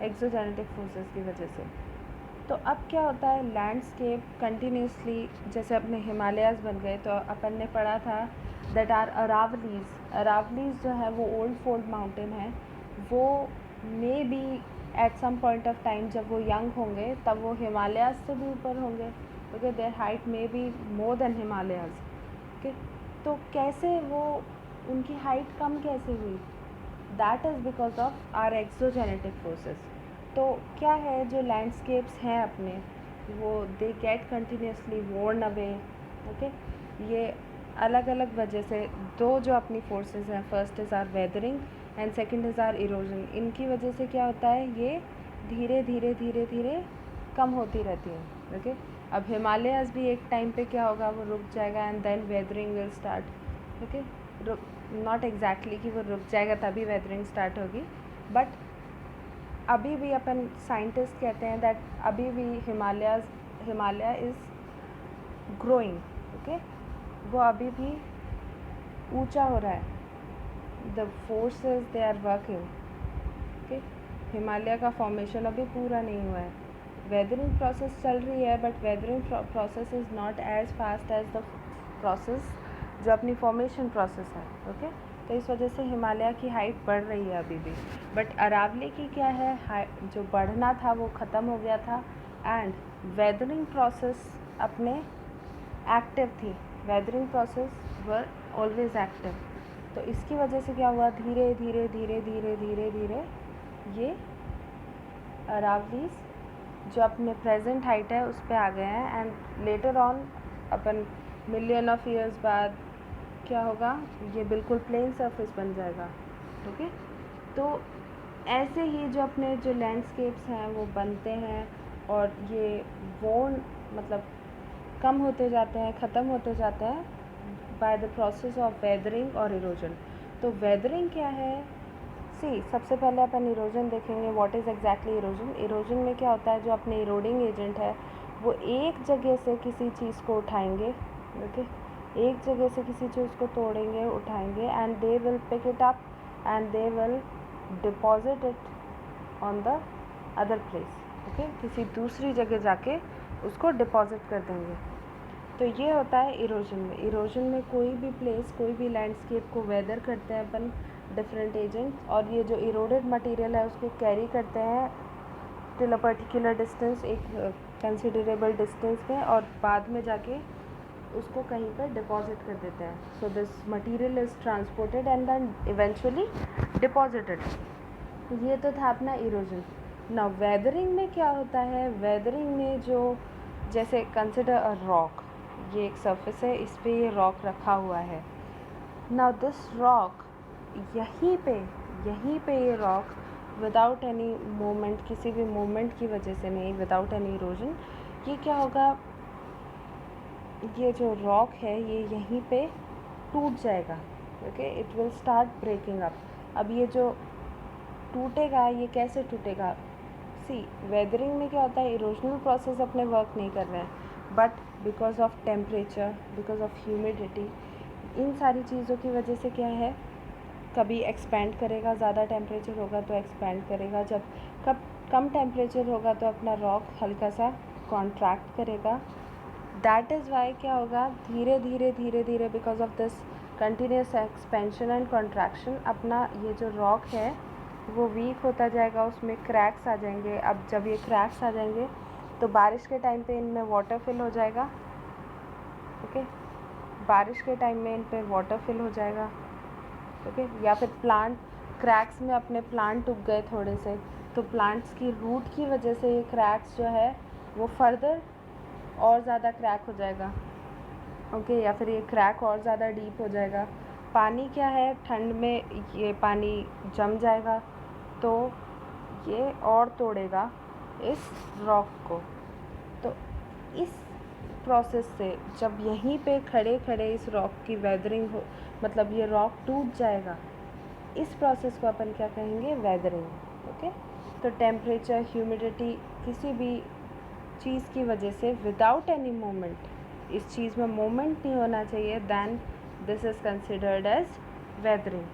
एक्सोजेनेटिक फोर्सेस की वजह से। तो अब क्या होता है, लैंडस्केप कंटिन्यूसली, जैसे अपने हिमालयाज़ बन गए, तो अपन ने पढ़ा था दैट आर अरावलीज़ जो है वो ओल्ड फोल्ड माउंटेन है, वो may be at some point of time जब वो यंग होंगे तब वो हिमालयाज़ से भी ऊपर होंगे, ओके, their height may be more than Himalayas, okay. तो कैसे वो, उनकी हाइट कम कैसे हुई, that is because of our exogenetic forces. तो क्या है, जो लैंडस्केप्स हैं अपने, वो they get continuously worn away, okay. ये अलग अलग वजह से, दो जो अपनी फोर्सेस हैं, first is our weathering and second is our erosion, इनकी वजह से क्या होता है, ये धीरे धीरे धीरे धीरे कम होती रहती है, ओके। अब हिमालयाज़ भी एक टाइम पे क्या होगा, वो रुक जाएगा and then weathering will start, okay. Not exactly कि वो रुक जाएगा तभी वेदरिंग स्टार्ट होगी, बट अभी भी अपन साइंटिस्ट कहते हैं दैट अभी भी हिमालय इज़ ग्रोइंग, ओके, वो अभी भी ऊंचा हो रहा है, the forces they are working, okay. Himalaya का फॉर्मेशन अभी पूरा नहीं हुआ है, वेदरिंग प्रोसेस चल रही है, but weathering process is not as fast as the process जो अपनी फॉर्मेशन प्रोसेस है, ओके। तो इस वजह से हिमालय की हाइट बढ़ रही है अभी भी, बट अरावली की क्या है, जो बढ़ना था वो ख़त्म हो गया था, एंड वेदरिंग प्रोसेस अपने एक्टिव थी, weathering process were always active. तो इसकी वजह से क्या हुआ, धीरे धीरे धीरे धीरे धीरे धीरे ये अरावलीज जो अपने प्रेजेंट हाइट है उस पर आ गए हैं, and later on upon million of years बाद क्या होगा, ये बिल्कुल प्लेन सरफेस बन जाएगा, ओके। तो ऐसे ही जो अपने जो लैंडस्केप्स हैं वो बनते हैं और ये वोन मतलब कम होते जाते हैं, ख़त्म होते जाते हैं by the process of weathering और इरोजन। तो वेदरिंग क्या है, सबसे पहले अपन इरोजन देखेंगे, what is exactly erosion. Erosion में क्या होता है, जो अपने इरोडिंग एजेंट है वो एक जगह से किसी चीज़ को उठाएंगे, ओके, एक जगह से किसी चीज़ को तोड़ेंगे, उठाएंगे, and they will pick it up and they will deposit it on the other place, okay, किसी दूसरी जगह जाके उसको डिपॉजिट कर देंगे। तो ये होता है इरोजन में। इरोजन में कोई भी प्लेस, कोई भी लैंडस्केप को वेदर करते हैं अपन डिफरेंट एजेंट्स, और ये जो इरोडेड मटेरियल है उसको कैरी करते हैं टिल अ पर्टिकुलर डिस्टेंस, एक कंसिडरेबल डिस्टेंस में, और बाद में जाके उसको कहीं पर डिपॉजिट कर देते हैं. So this material is transported and then eventually deposited. ये तो था अपना इरोजन. ना वेदरिंग में क्या होता है? वेदरिंग में जो, जैसे कंसिडर अ रॉक, ये एक सरफेस है, इस पे ये रॉक रखा हुआ है. नाउ दिस रॉक, यहीं पे ये रॉक विदाउट एनी मोमेंट, किसी भी मोमेंट की वजह से नहीं, विदाउट एनी इरोजन, ये क्या होगा, ये जो रॉक है ये यहीं पे टूट जाएगा. Okay, it will start breaking up. अब ये जो टूटेगा, ये कैसे टूटेगा? सी, वेदरिंग में क्या होता है, इरोजनल प्रोसेस अपने वर्क नहीं कर रहे हैं, but because of temperature, because of humidity, इन सारी चीज़ों की वजह से क्या है, कभी एक्सपैंड करेगा, ज़्यादा टेम्परेचर होगा तो एक्सपैंड करेगा, जब कम टेम्परेचर होगा तो अपना रॉक हल्का सा कॉन्ट्रैक्ट करेगा. दैट इज़ वाई क्या होगा, धीरे धीरे because of this continuous expansion and contraction, अपना ये जो रॉक है वो वीक होता जाएगा, उसमें क्रैक्स आ जाएंगे. अब जब ये क्रैक्स आ जाएंगे तो बारिश के टाइम पे इनमें वाटर फिल हो जाएगा. ओके, बारिश के टाइम में इन पे वाटर फिल हो जाएगा. ओके, या फिर प्लांट क्रैक्स में, अपने प्लांट उग गए थोड़े से, तो प्लांट्स की रूट की वजह से ये क्रैक्स जो है वो फर्दर और ज़्यादा क्रैक हो जाएगा. ओके, या फिर ये क्रैक और ज़्यादा डीप हो जाएगा. पानी क्या है, ठंड में ये पानी जम जाएगा तो ये और तोड़ेगा इस रॉक को. तो इस प्रोसेस से जब यहीं पे खड़े इस रॉक की वेदरिंग हो, मतलब ये रॉक टूट जाएगा, इस प्रोसेस को अपन क्या कहेंगे, वेदरिंग. ओके, तो टेम्परेचर, ह्यूमिडिटी, किसी भी चीज़ की वजह से विदाउट एनी मोमेंट, इस चीज़ में मोमेंट नहीं होना चाहिए, then this is considered as weathering.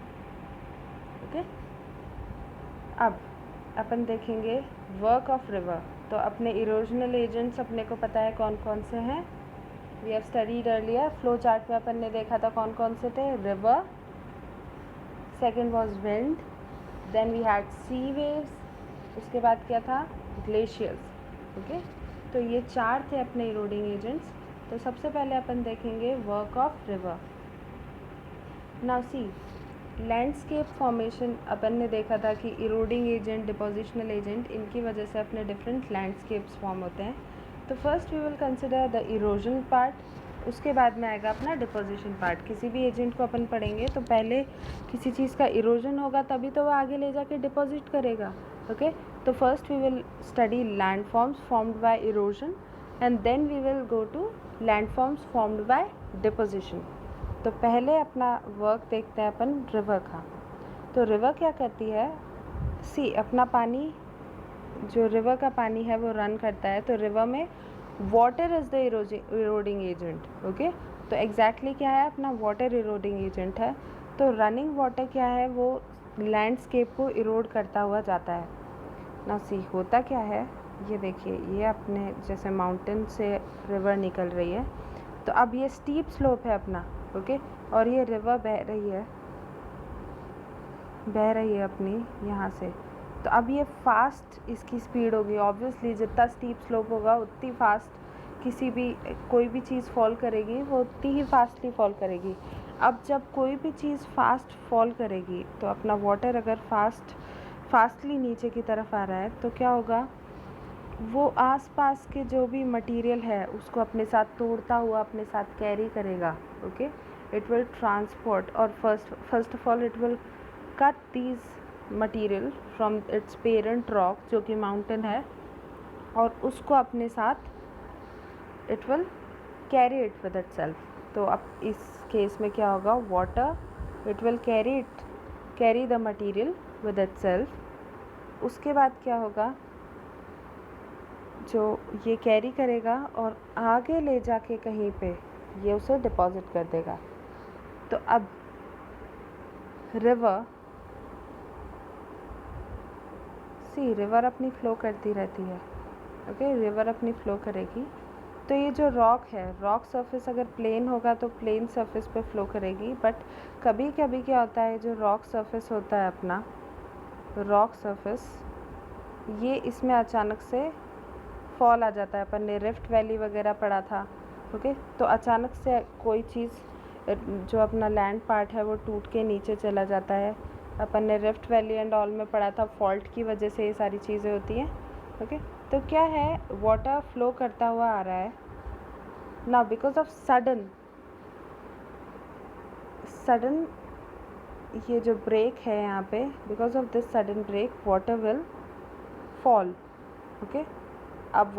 Okay, अब अपन देखेंगे वर्क ऑफ रिवर. तो अपने इरोजनल एजेंट्स अपने को पता है कौन कौन से हैं. We have studied earlier, flow chart में अपन ने देखा था कौन कौन से थे. River, second was wind, then we had sea waves, उसके बाद क्या था, ग्लेशियर्स. ओके, तो ये 4 थे अपने इरोडिंग एजेंट्स. तो सबसे पहले अपन देखेंगे work of river. Now see, landscape formation अपन ने देखा था कि इरोडिंग एजेंट, डिपोजिशनल एजेंट, इनकी वजह से अपने डिफरेंट लैंडस्केप्स फॉर्म होते हैं. तो first we will consider the erosion part, उसके बाद में आएगा अपना डिपोजिशन पार्ट. किसी भी एजेंट को अपन पढ़ेंगे तो पहले किसी चीज़ का इरोजन होगा तभी तो वो आगे ले जाके डिपॉजिट करेगा. ओके, तो first we will study land forms formed by erosion and then we will go to land forms formed by deposition. तो पहले अपना वर्क देखते हैं अपन रिवर का. तो रिवर क्या करती है, सी, अपना पानी, जो रिवर का पानी है वो रन करता है. तो रिवर में water is the eroding agent. Okay, तो एग्जैक्टली क्या है, अपना वाटर इरोडिंग एजेंट है. तो रनिंग वाटर क्या है, वो लैंडस्केप को इरोड करता हुआ जाता है. ना सी, होता क्या है, ये देखिए, ये अपने जैसे माउंटेन से रिवर निकल रही है, तो अब ये स्टीप स्लोप है अपना. ओके, और ये रिवर बह रही है अपनी यहाँ से. तो अब ये फास्ट इसकी स्पीड होगी. ऑब्वियसली जितना स्टीप स्लोप होगा उतनी फास्ट कोई भी चीज़ फॉल करेगी, वो उतनी ही फास्टली फॉल करेगी. अब जब कोई भी चीज़ फास्ट फॉल करेगी तो अपना वाटर अगर फास्टली नीचे की तरफ आ रहा है तो क्या होगा, वो आसपास के जो भी मटेरियल है उसको अपने साथ तोड़ता हुआ अपने साथ कैरी करेगा. ओके, इट विल ट्रांसपोर्ट, और first of all it will cut these material from its parent rock, जो कि माउंटेन है, और उसको अपने साथ it will carry it with itself. तो अब इस केस में क्या होगा, water, it will carry the material with itself. उसके बाद क्या होगा, जो ये कैरी करेगा और आगे ले जाके कहीं पे ये उसे डिपॉजिट कर देगा. तो अब रिवर अपनी फ़्लो करती रहती है. ओके, रिवर अपनी फ़्लो करेगी. तो ये जो रॉक है, रॉक सरफेस अगर प्लेन होगा तो प्लेन सरफेस पे फ्लो करेगी, बट कभी कभी क्या होता है, जो रॉक सरफेस होता है अपना, रॉक सरफेस, ये इसमें अचानक से फॉल आ जाता है। अपन ने रिफ्ट वैली वगैरह पढ़ा था, ओके। तो अचानक से कोई चीज़, जो अपना लैंड पार्ट है वो टूट के नीचे चला जाता है। अपन ने रिफ्ट वैली एंड ऑल में पढ़ा था, फॉल्ट की वजह से ये सारी चीज़ें होती हैं, ओके। तो क्या है, वाटर फ्लो करता हुआ आ रहा है ना, बिकॉज ऑफ सडन ये जो ब्रेक है यहाँ पे, because of this sudden break water will fall, okay. अब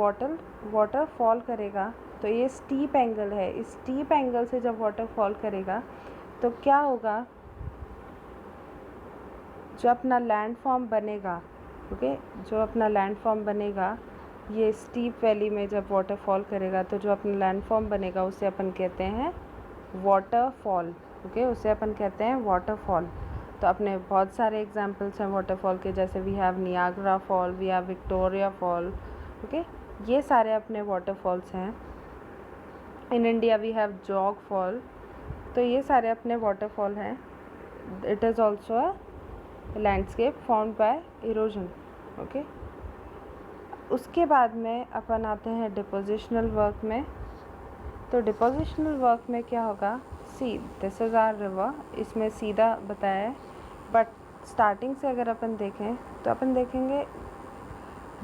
वाटर फॉल करेगा तो ये स्टीप एंगल है, इस स्टीप एंगल से जब वाटर फॉल करेगा तो क्या होगा, जो अपना लैंडफॉर्म बनेगा, ओके, जो अपना लैंडफॉर्म बनेगा, ये स्टीप वैली में जब वाटर फॉल करेगा तो जो अपना लैंडफॉर्म बनेगा उसे अपन कहते हैं वाटरफॉल, ओके, उसे अपन कहते हैं वाटरफॉल। तो अपने बहुत सारे एग्जांपल्स हैं वाटरफॉल के, जैसे we have Niagara fall, we have Victoria fall, okay. ये सारे अपने वाटरफॉल्स हैं। In India we have Jog fall. तो ये सारे अपने वाटरफॉल हैं। It is also a landscape formed by erosion, okay. उसके बाद में अपन आते हैं डिपोजिशनल वर्क में। तो डिपोजिशनल वर्क में क्या होगा, see this is our river, इसमें सीधा बताया है, बट स्टार्टिंग से अगर अपन देखें तो अपन देखेंगे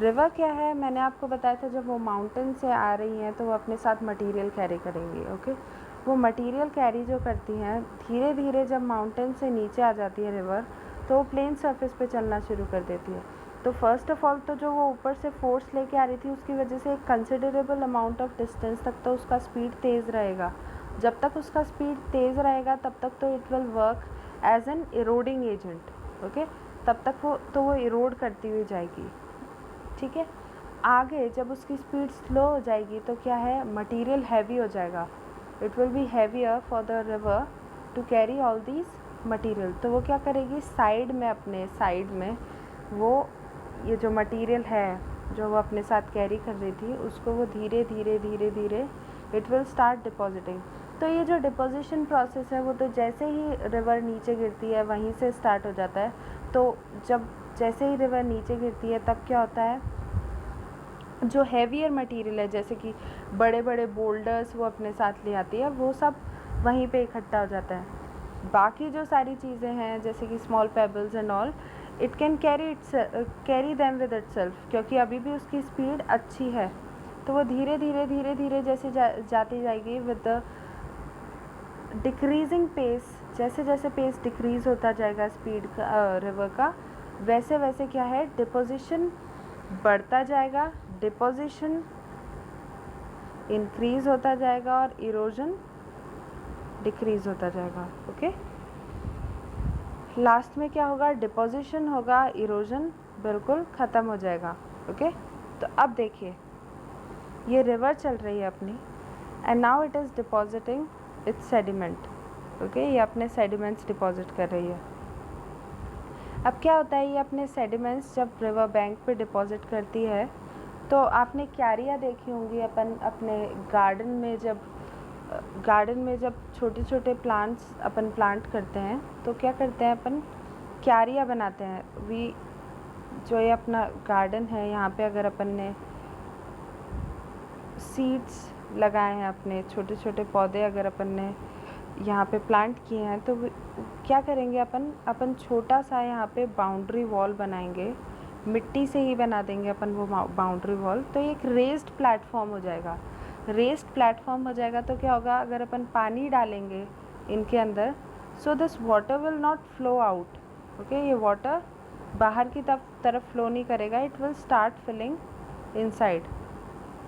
रिवर क्या है। मैंने आपको बताया था जब वो माउंटेन से आ रही हैं तो वो अपने साथ मटेरियल कैरी करेंगी, ओके। वो मटेरियल कैरी जो करती हैं, धीरे धीरे जब माउंटेन से नीचे आ जाती है रिवर, तो वो प्लेन सरफेस पे चलना शुरू कर देती है। तो फर्स्ट ऑफ ऑल तो जो वो ऊपर से फोर्स लेके आ रही थी उसकी वजह से एक कंसिडरेबल अमाउंट ऑफ डिस्टेंस तक तो उसका स्पीड तेज़ रहेगा। जब तक उसका स्पीड तेज़ रहेगा तब तक तो it will work as an eroding agent, okay. तब तक वो इरोड करती हुई जाएगी, ठीक है। आगे जब उसकी स्पीड स्लो हो जाएगी तो क्या है, मटेरियल हैवी हो जाएगा। It will be heavier for the river to carry all these material. तो वो क्या करेगी, साइड में, अपने साइड में वो ये जो मटेरियल है जो वो अपने साथ कैरी कर रही थी उसको वो धीरे धीरे धीरे धीरे इट विल स्टार्ट डिपॉजिटिंग। तो ये जो डिपोजिशन प्रोसेस है वो तो जैसे ही रिवर नीचे गिरती है वहीं से स्टार्ट हो जाता है। तो जैसे ही रिवर नीचे गिरती है तब क्या होता है, जो हैवियर मटेरियल है जैसे कि बड़े बड़े बोल्डर्स वो अपने साथ ले आती है, वो सब वहीं पे इकट्ठा हो जाता है। बाकी जो सारी चीज़ें हैं जैसे कि small pebbles and all, it can carry them with itself, क्योंकि अभी भी उसकी स्पीड अच्छी है। तो वो धीरे धीरे धीरे धीरे जैसे जाती जाएगी विद द डिक्रीजिंग पेस, जैसे जैसे पेस डिक्रीज़ होता जाएगा स्पीड का, रिवर का, वैसे वैसे क्या है, डिपोजिशन बढ़ता जाएगा, डिपोजिशन इंक्रीज़ होता जाएगा और इरोजन डिक्रीज़ होता जाएगा, ओके। लास्ट में क्या होगा, डिपोजिशन होगा, इरोजन बिल्कुल ख़त्म हो जाएगा, ओके। तो अब देखिए ये रिवर चल रही है अपनी, and now it is depositing it's sediment, okay. ये अपने सेडिमेंट्स डिपॉजिट कर रही है। अब क्या होता है, ये अपने सेडिमेंट्स जब रिवर बैंक पे डिपॉजिट करती है तो आपने क्यारियाँ देखी होंगी अपन अपने गार्डन में जब छोटे छोटे प्लांट्स अपन प्लांट करते हैं तो क्या करते हैं अपन, क्यारियाँ बनाते हैं। जो ये अपना गार्डन है यहाँ पे अगर अपन ने सीड्स लगाए हैं, अपने छोटे छोटे पौधे अगर अपन ने यहाँ पे प्लांट किए हैं, तो क्या करेंगे अपन छोटा सा यहाँ पे बाउंड्री वॉल बनाएंगे, मिट्टी से ही बना देंगे अपन वो बाउंड्री वॉल। तो एक रेस्ड प्लेटफॉर्म हो जाएगा। रेस्ड प्लेटफॉर्म हो जाएगा तो क्या होगा, अगर अपन पानी डालेंगे इनके अंदर, so this water will not flow out, okay. ये वाटर बाहर की तरफ फ्लो नहीं करेगा, it will start filling inside,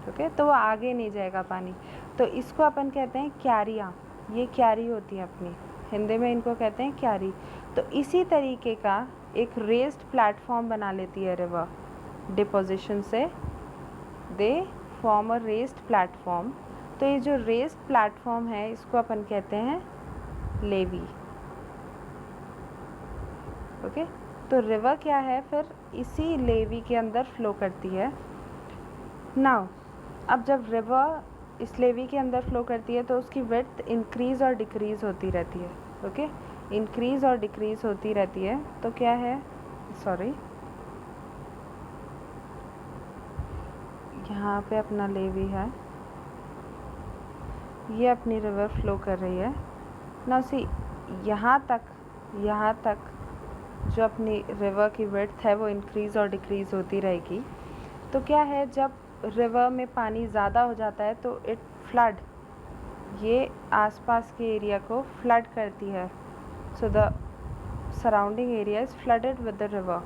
okay. तो वो आगे नहीं जाएगा पानी। तो इसको अपन कहते हैं क्यारियाँ। ये क्यारी होती है अपनी, हिंदी में इनको कहते हैं क्यारी। तो इसी तरीके का एक रेस्ड प्लेटफॉर्म बना लेती है रिवर डिपोजिशन से, they form a raised platform. तो ये जो रेस्ड प्लेटफॉर्म है इसको अपन कहते हैं लेवी, ओके। तो रिवर क्या है, फिर इसी लेवी के अंदर फ्लो करती है। नाउ अब जब रिवर इस लेवी के अंदर फ्लो करती है तो उसकी विड्थ इंक्रीज़ और डिक्रीज़ होती रहती है। ओके, इंक्रीज़ और डिक्रीज़ होती रहती है। तो क्या है, सॉरी, यहाँ पे अपना लेवी है, ये अपनी रिवर फ्लो कर रही है ना। सी यहाँ तक जो अपनी रिवर की विड्थ है वो इंक्रीज़ और डिक्रीज़ होती रहेगी। तो क्या है, जब रिवर में पानी ज़्यादा हो जाता है तो इट फ्लड, ये आसपास के एरिया को फ्लड करती है। So the surrounding area is flooded with the river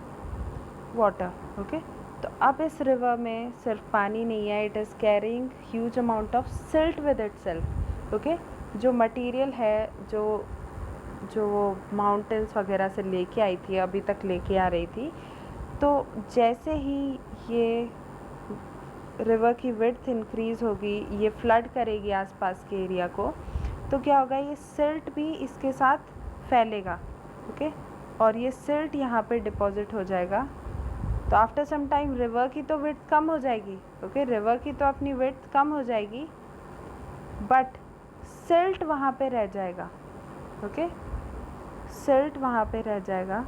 water. Okay, तो अब इस रिवर में सिर्फ पानी नहीं है, it is carrying huge amount of silt with it self. Okay, जो मटीरियल है, जो माउंटेन्स वगैरह से लेके आई थी, अभी तक लेके आ रही थी, तो जैसे ही ये रिवर की विड्थ इंक्रीज़ होगी, ये फ्लड करेगी आसपास के एरिया को, तो क्या होगा, ये सिल्ट भी इसके साथ फैलेगा। ओके, और ये सिल्ट यहाँ पे डिपॉजिट हो जाएगा। तो आफ्टर सम टाइम रिवर की तो विड्थ कम हो जाएगी। ओके, रिवर की तो अपनी विड्थ कम हो जाएगी, बट सिल्ट वहाँ पे रह जाएगा। ओके, सिल्ट वहाँ पे रह जाएगा,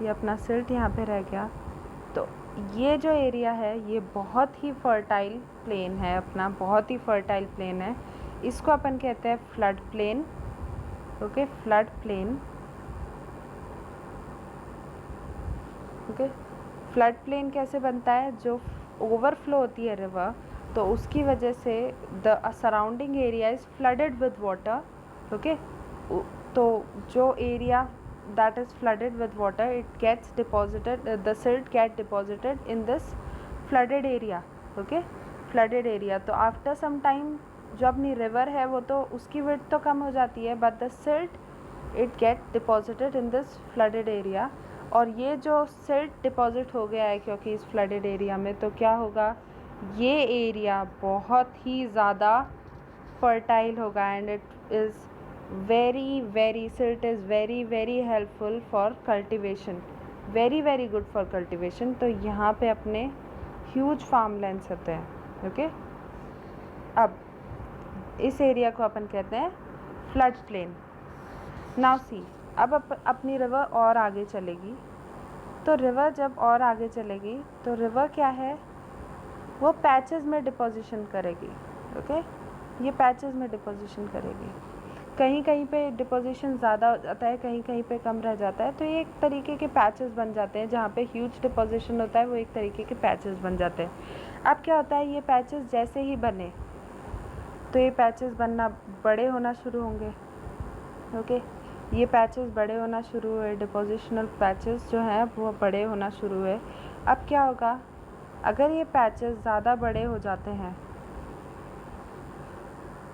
ये अपना सिल्ट यहाँ पे रह गया। तो ये जो एरिया है ये बहुत ही फर्टाइल प्लेन है, अपना बहुत ही फर्टाइल प्लेन है। इसको अपन कहते हैं flood plain. Okay, flood plain. Okay, flood plain कैसे बनता है, जो ओवरफ्लो होती है रिवर, तो उसकी वजह से the surrounding area is flooded with water. Okay, तो जो area that is flooded with water, it gets deposited, the silt get deposited in this flooded area. Okay, flooded area। तो after some time जो अपनी river है वो तो उसकी width तो कम हो जाती है, but the silt it get deposited in this flooded area। और ये जो silt deposit हो गया है क्योंकि इस flooded area में, तो क्या होगा, ये एरिया बहुत ही ज़्यादा fertile होगा, and it is silt is very helpful for cultivation, very good for cultivation। तो यहाँ पे अपने huge farmlands होते हैं। ओके, अब इस एरिया को अपन कहते हैं फ्लड प्लेन। नाउ सी, अब अपनी रिवर और आगे चलेगी, तो रिवर जब और आगे चलेगी तो रिवर क्या है, वो पैचेस में डिपोजिशन करेगी। ओके, ये पैचेस में डिपोजिशन करेगी, कहीं कहीं पे डिपोजिशन ज़्यादा हो जाता है, कहीं कहीं पे कम रह जाता है, तो ये एक तरीके के पैचेस बन जाते हैं। जहाँ पे ह्यूज डिपोजिशन होता है वो एक तरीके के पैचेस बन जाते हैं। अब क्या होता है, ये पैचेस जैसे ही बने तो ये पैचेस बनना बड़े होना शुरू होंगे। ओके, ये पैचेस बड़े होना शुरू हुए, डिपोजिशनल पैचेस जो हैं वो बड़े होना शुरू हुए। अब क्या होगा, अगर ये पैचेस ज़्यादा बड़े हो जाते हैं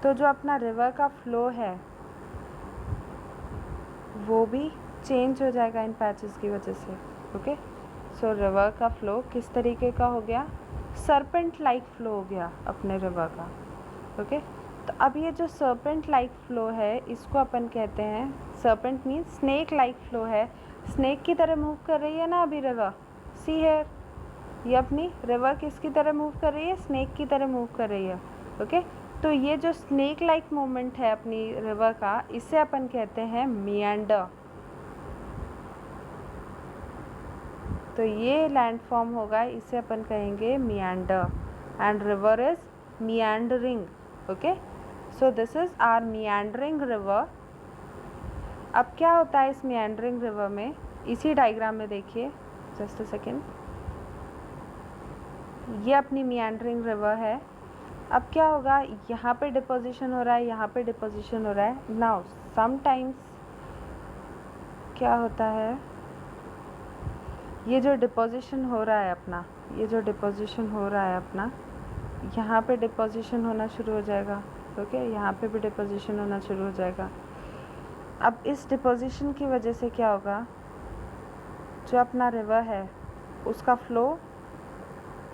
तो जो अपना रिवर का फ्लो है वो भी चेंज हो जाएगा इन पैचेस की वजह से। ओके, सो रिवर का फ्लो किस तरीके का हो गया, सरपेंट लाइक फ्लो हो गया अपने रिवर का। ओके, तो अब ये जो सरपेंट लाइक फ्लो है इसको अपन कहते हैं, serpent means snake like flow है, स्नेक की तरह मूव कर रही है ना अभी रिवर। सी हेयर, ये अपनी रिवर किसकी तरह मूव कर रही है, स्नेक की तरह मूव कर रही है। ओके, तो ये जो स्नेक लाइक मूवमेंट है अपनी रिवर का, इसे अपन कहते हैं मियांडर। तो ये लैंडफॉर्म होगा, इसे अपन कहेंगे meander, and river is meandering. Okay, so this is our meandering river. अब क्या होता है इस मियांडरिंग रिवर में, इसी डायग्राम में देखिए, जस्ट अ सेकेंड, ये अपनी मियांडरिंग रिवर है। अब क्या होगा, यहाँ पे डिपोजिशन हो रहा है, यहाँ पे डिपोजिशन हो रहा है। नाउ समटाइम्स क्या होता है, ये जो डिपोजिशन हो रहा है अपना, ये जो डिपोजिशन हो रहा है अपना, यहाँ पे डिपोजिशन होना शुरू हो जाएगा। ओके, यहाँ पे भी डिपोजिशन होना शुरू हो जाएगा। अब इस डिपोजिशन की वजह से क्या होगा, जो अपना रिवर है उसका फ्लो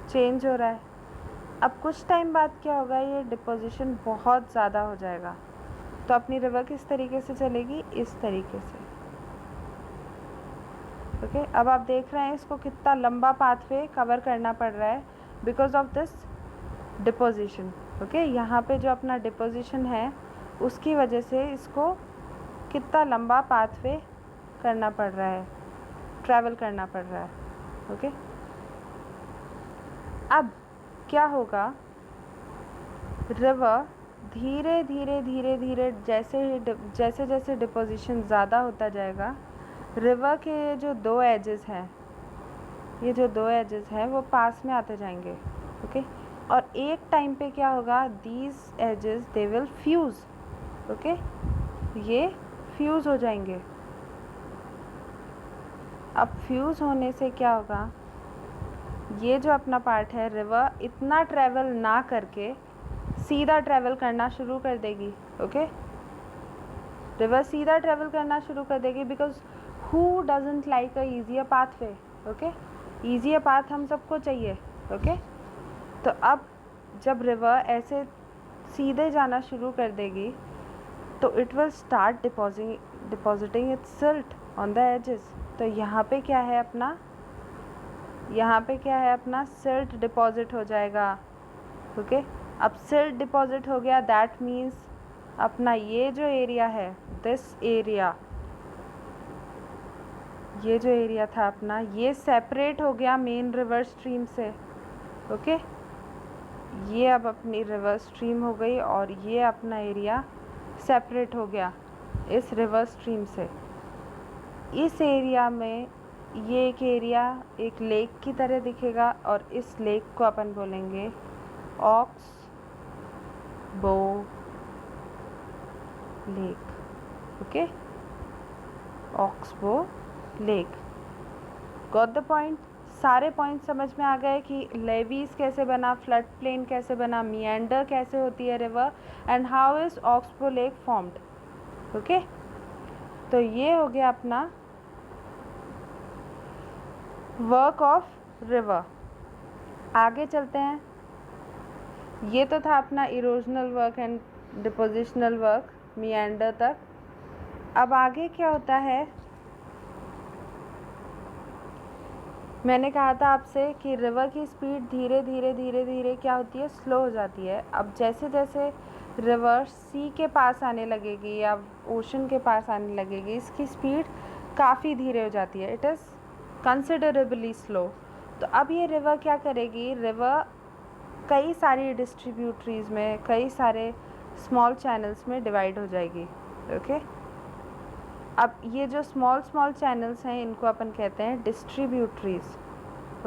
चेंज हो रहा है। अब कुछ टाइम बाद क्या होगा, ये डिपोजिशन बहुत ज़्यादा हो जाएगा, तो अपनी रिवर किस तरीके से चलेगी, इस तरीके से। ओके, अब आप देख रहे हैं इसको कितना लंबा पाथवे कवर करना पड़ रहा है because of this deposition. Okay, यहाँ पे जो अपना डिपोजिशन है उसकी वजह से इसको कितना लंबा पाथवे करना पड़ रहा है, ट्रैवल करना पड़ रहा है। ओके, अब क्या होगा, रिवर धीरे धीरे धीरे धीरे जैसे जैसे डिपोजिशन ज़्यादा होता जाएगा, रिवर के जो दो एजेस हैं, ये जो दो एजेस हैं वो पास में आते जाएंगे। ओके, और एक टाइम पे क्या होगा, these edges they will fuse. Okay, ये फ्यूज़ हो जाएंगे। अब फ्यूज़ होने से क्या होगा, ये जो अपना पार्ट है, रिवर इतना ट्रैवल ना करके सीधा ट्रैवल करना शुरू कर देगी। ओके, रिवर सीधा ट्रैवल करना शुरू कर देगी, because who doesn't like a easier pathway. Okay, easier path हम सबको चाहिए। ओके, तो अब जब रिवर ऐसे सीधे जाना शुरू कर देगी तो it will start depositing its silt on the edges. तो यहाँ पे क्या है अपना, यहाँ पे क्या है अपना, सिल्ट डिपॉजिट हो जाएगा। ओके, अब सिल्ट डिपॉजिट हो गया, दैट मीन्स अपना ये जो एरिया है, दिस एरिया, ये जो एरिया था अपना, ये सेपरेट हो गया मेन रिवर स्ट्रीम से। ओके, ये अब अपनी रिवर स्ट्रीम हो गई और ये अपना एरिया सेपरेट हो गया इस रिवर स्ट्रीम से। इस एरिया में ये एक एरिया एक लेक की तरह दिखेगा और इस लेक को अपन बोलेंगे ऑक्स बो lake. Okay, oxbow lake. Got the point? सारे पॉइंट समझ में आ गए कि लेवीज कैसे बना, फ्लड प्लेन कैसे बना, मिएंडर कैसे होती है river, and how is oxbow lake formed. Okay, तो ये हो गया अपना वर्क ऑफ रिवर। आगे चलते हैं। ये तो था अपना erosional work and depositional work meander तक। अब आगे क्या होता है, मैंने कहा था आपसे कि रिवर की स्पीड धीरे धीरे धीरे धीरे क्या होती है, स्लो हो जाती है। अब जैसे जैसे रिवर सी के पास आने लगेगी या ओशन के पास आने लगेगी, इसकी स्पीड काफ़ी धीरे हो जाती है, इट इज़ कंसिडरेबली स्लो। तो अब ये रिवर क्या करेगी, रिवर कई सारी डिस्ट्रीब्यूटरीज में, कई सारे स्मॉल चैनल्स में डिवाइड हो जाएगी। ओके, अब ये जो स्मॉल स्मॉल चैनल्स हैं इनको अपन कहते हैं डिस्ट्रीब्यूटरीज।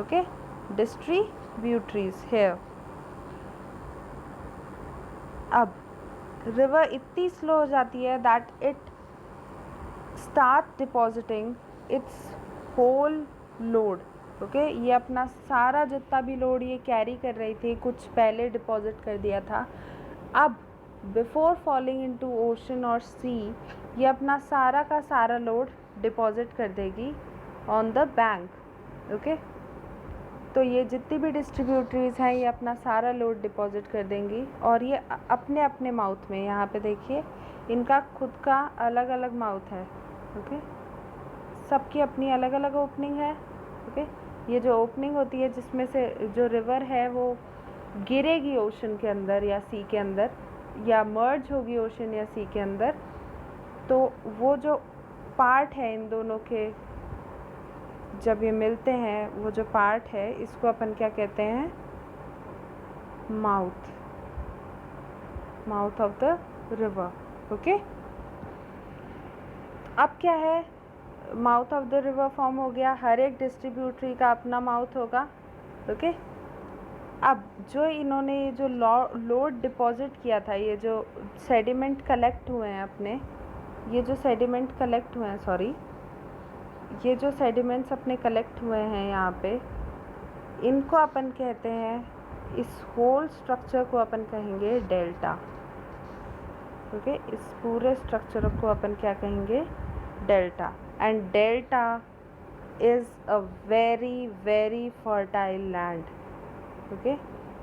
Okay, distributaries here. अब रिवर इतनी स्लो हो जाती है that it start depositing its whole load. Okay, ये अपना सारा जितना भी लोड ये कैरी कर रही थी, कुछ पहले डिपॉजिट कर दिया था, अब बिफोर फॉलिंग इनटू ओशन और सी ये अपना सारा का सारा लोड डिपॉजिट कर देगी ऑन द बैंक। ओके, तो ये जितनी भी डिस्ट्रीब्यूटरीज हैं ये अपना सारा लोड डिपॉजिट कर देंगी और ये अपने अपने माउथ में, यहाँ पे देखिए इनका खुद का अलग अलग माउथ है। ओके, सबकी अपनी अलग अलग ओपनिंग है। ओके, ये जो ओपनिंग होती है जिसमें से जो रिवर है वो गिरेगी ओशन के अंदर या सी के अंदर, या मर्ज होगी ओशन या सी के अंदर, तो वो जो पार्ट है इन दोनों के जब ये मिलते हैं, वो जो पार्ट है इसको अपन क्या कहते हैं, mouth, mouth of the river. Okay, अब क्या है, mouth of the river form हो गया, हर एक डिस्ट्रीब्यूटरी का अपना माउथ होगा। ओके, अब जो इन्होंने ये जो लोड डिपॉजिट किया था, ये जो सेडिमेंट कलेक्ट हुए हैं अपने, ये जो सेडिमेंट कलेक्ट हुए हैं, सॉरी, ये जो सेडिमेंट्स अपने कलेक्ट हुए हैं यहाँ पे, इनको अपन कहते हैं, इस होल स्ट्रक्चर को अपन कहेंगे डेल्टा। ओके, इस पूरे स्ट्रक्चर को अपन क्या कहेंगे, delta. And delta is a very very fertile land. Okay,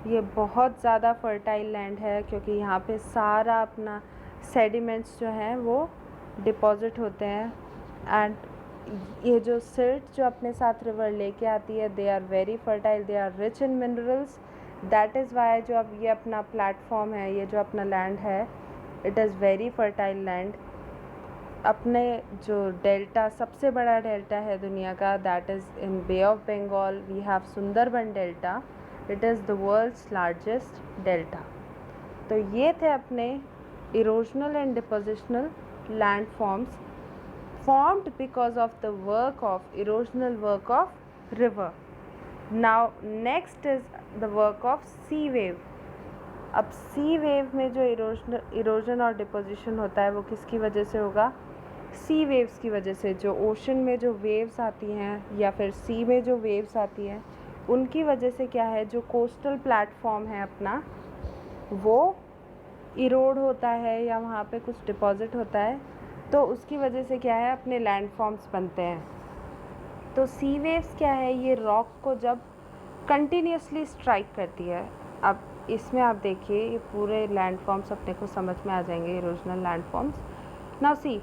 ये बहुत ज़्यादा फर्टाइल लैंड है क्योंकि यहाँ पे सारा अपना सेडिमेंट्स जो हैं वो डिपॉजिट होते हैं। एंड ये जो सिल्ट जो अपने साथ रिवर लेके आती है, they are very fertile, they are rich in minerals that is why जो अब ये अपना प्लेटफॉर्म है, ये जो अपना लैंड है, it is very fertile land. अपने जो डेल्टा, सबसे बड़ा डेल्टा है दुनिया का, that is in Bay of Bengal we have Sundarban delta, it is the world's largest delta. तो ये थे अपने erosional and depositional land forms formed because of the work of erosional work of river. Now next is the work of sea wave. अब सी wave में जो erosion और deposition होता है वो किसकी वजह से होगा? सी वेव्स की वजह से। जो ओशन में जो वेव्स आती हैं या फिर सी में जो वेव्स आती हैं उनकी वजह से क्या है, जो कोस्टल प्लेटफॉर्म है अपना वो इरोड होता है या वहाँ पे कुछ डिपॉजिट होता है, तो उसकी वजह से क्या है, अपने लैंडफॉर्म्स बनते हैं। तो सी वेव्स क्या है, ये रॉक को जब कंटिन्यूसली स्ट्राइक करती है। अब इसमें आप देखिए ये पूरे लैंडफॉर्म्स अपने को समझ में आ जाएंगे, erosional landforms. Now see,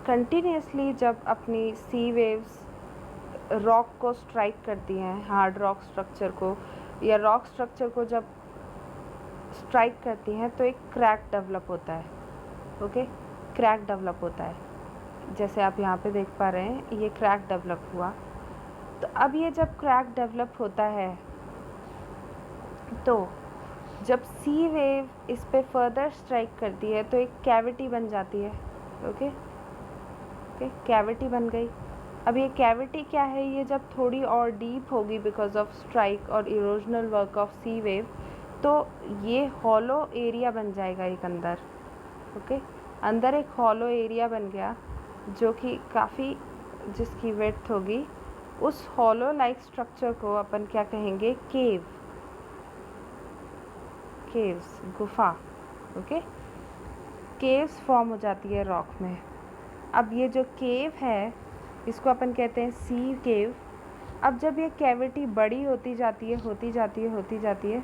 continuously जब अपनी सी वेव्स रॉक को स्ट्राइक करती हैं, हार्ड रॉक स्ट्रक्चर को या रॉक स्ट्रक्चर को जब स्ट्राइक करती हैं तो एक क्रैक डेवलप होता है। ओके, क्रैक डेवलप होता है, जैसे आप यहाँ पे देख पा रहे हैं ये क्रैक डेवलप हुआ। तो अब ये जब क्रैक डेवलप होता है तो जब सी वेव इस पे फर्दर स्ट्राइक करती है तो एक कैविटी बन जाती है। ओके, कैविटी बन गई। अब ये कैविटी क्या है, ये जब थोड़ी और डीप होगी बिकॉज ऑफ स्ट्राइक और erosional work of sea wave, तो ये हॉलो एरिया बन जाएगा एक अंदर। ओके, अंदर एक हॉलो एरिया बन गया जो कि काफ़ी, जिसकी विड्थ होगी, उस हॉलो लाइक स्ट्रक्चर को अपन क्या कहेंगे, केव, केव्स, गुफा। ओके, केव्स फॉर्म हो जाती है रॉक में। अब ये जो केव है इसको अपन कहते हैं सी केव। अब जब ये कैविटी बड़ी होती जाती है होती जाती है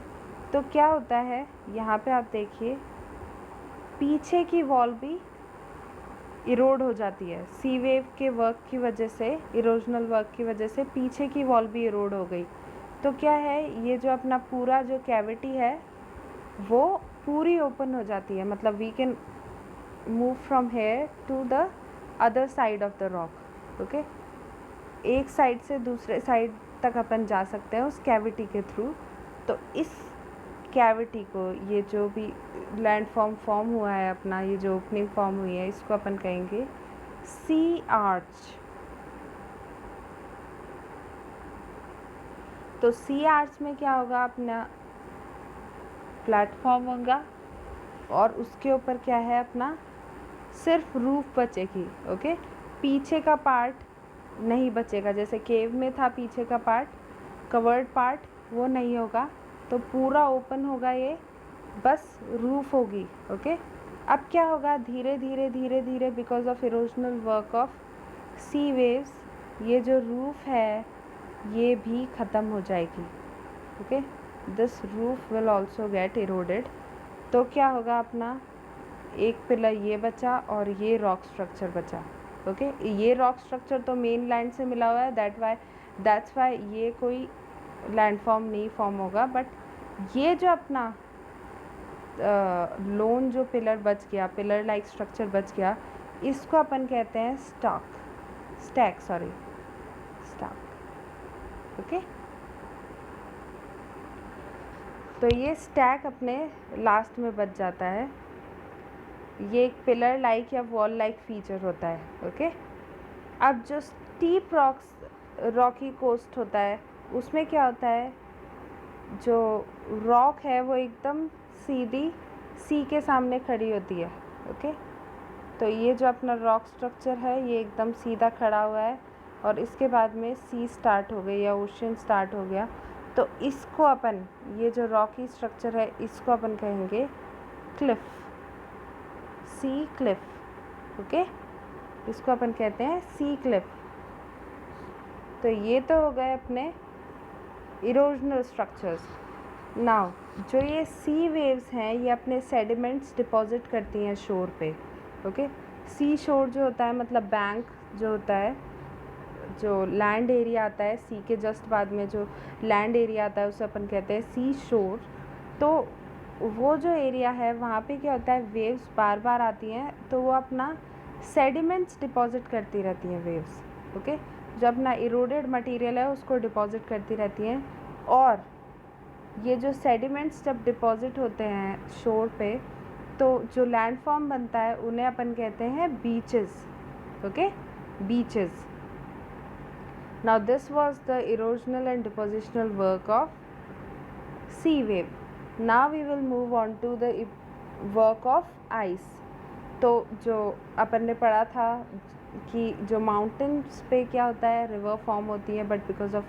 तो क्या होता है, यहाँ पे आप देखिए पीछे की वॉल भी इरोड हो जाती है। सी वेव के वर्क की वजह से, इरोजनल वर्क की वजह से पीछे की वॉल भी इरोड हो गई। तो क्या है, ये जो अपना पूरा जो कैविटी है वो पूरी ओपन हो जाती है, मतलब we can move from here to the other side of the rock. Okay, एक साइड से दूसरे साइड तक अपन जा सकते हैं उस कैविटी के थ्रू। तो इस कैविटी को, ये जो भी लैंडफॉर्म फॉर्म हुआ है अपना, ये जो ओपनिंग फॉर्म हुई है, इसको अपन कहेंगे सी आर्च। तो सी आर्च में क्या होगा, अपना प्लेटफॉर्म होगा और उसके ऊपर क्या है, अपना सिर्फ रूफ बचेगी। ओके, पीछे का पार्ट नहीं बचेगा, जैसे केव में था पीछे का पार्ट, कवर्ड पार्ट, वो नहीं होगा। तो पूरा ओपन होगा, ये बस रूफ होगी। ओके, अब क्या होगा, धीरे धीरे because of erosional work of sea waves ये जो रूफ है ये भी ख़त्म हो जाएगी। Okay, this roof will also get eroded. तो क्या होगा, अपना एक पिलर ये बचा और ये रॉक स्ट्रक्चर बचा। ओके, ये रॉक स्ट्रक्चर तो मेन लैंड से मिला हुआ है, दैट्स वाई ये कोई लैंडफॉर्म नहीं फॉर्म होगा। बट ये जो अपना लोन जो पिलर बच गया, पिलर लाइक स्ट्रक्चर बच गया, इसको अपन कहते हैं स्टैक। ओके, तो ये स्टैक अपने लास्ट में बच जाता है। ये एक पिलर लाइक या वॉल लाइक फीचर होता है। ओके, अब जो स्टीप रॉकी कोस्ट होता है उसमें क्या होता है, जो रॉक है वो एकदम सीधी सी के सामने खड़ी होती है। ओके, तो ये जो अपना रॉक स्ट्रक्चर है ये एकदम सीधा खड़ा हुआ है और इसके बाद में सी स्टार्ट हो गई या ओशन स्टार्ट हो गया। तो इसको अपन, ये जो रॉकी स्ट्रक्चर है इसको अपन कहेंगे क्लिफ, सी क्लिफ। ओके, इसको अपन कहते हैं सी क्लिफ। तो ये तो हो गए अपने इरोजनल स्ट्रक्चर्स। नाउ जो ये सी वेव्स हैं ये अपने सेडिमेंट्स डिपॉजिट करती हैं शोर पे। ओके, सी शोर जो होता है मतलब बैंक जो होता है, जो लैंड एरिया आता है, सी के जस्ट बाद में जो लैंड एरिया आता है उसे अपन कहते हैं सी शोर। तो वो जो एरिया है वहाँ पे क्या होता है, वेव्स बार बार आती हैं तो वो अपना सेडिमेंट्स डिपॉजिट करती रहती हैं वेव्स, ओके। जो अपना इरोडेड मटेरियल है उसको डिपॉजिट करती रहती हैं, और ये जो सेडिमेंट्स जब डिपॉजिट होते हैं शोर पे तो जो लैंडफॉर्म बनता है उन्हें अपन कहते हैं beaches, okay, beaches. Now this was the erosional and depositional work of sea wave. Now we will move on to the work of ice. तो जो अपन ने पढ़ा था कि जो माउंटेन्स पे क्या होता है, रिवर फॉर्म होती है, but because of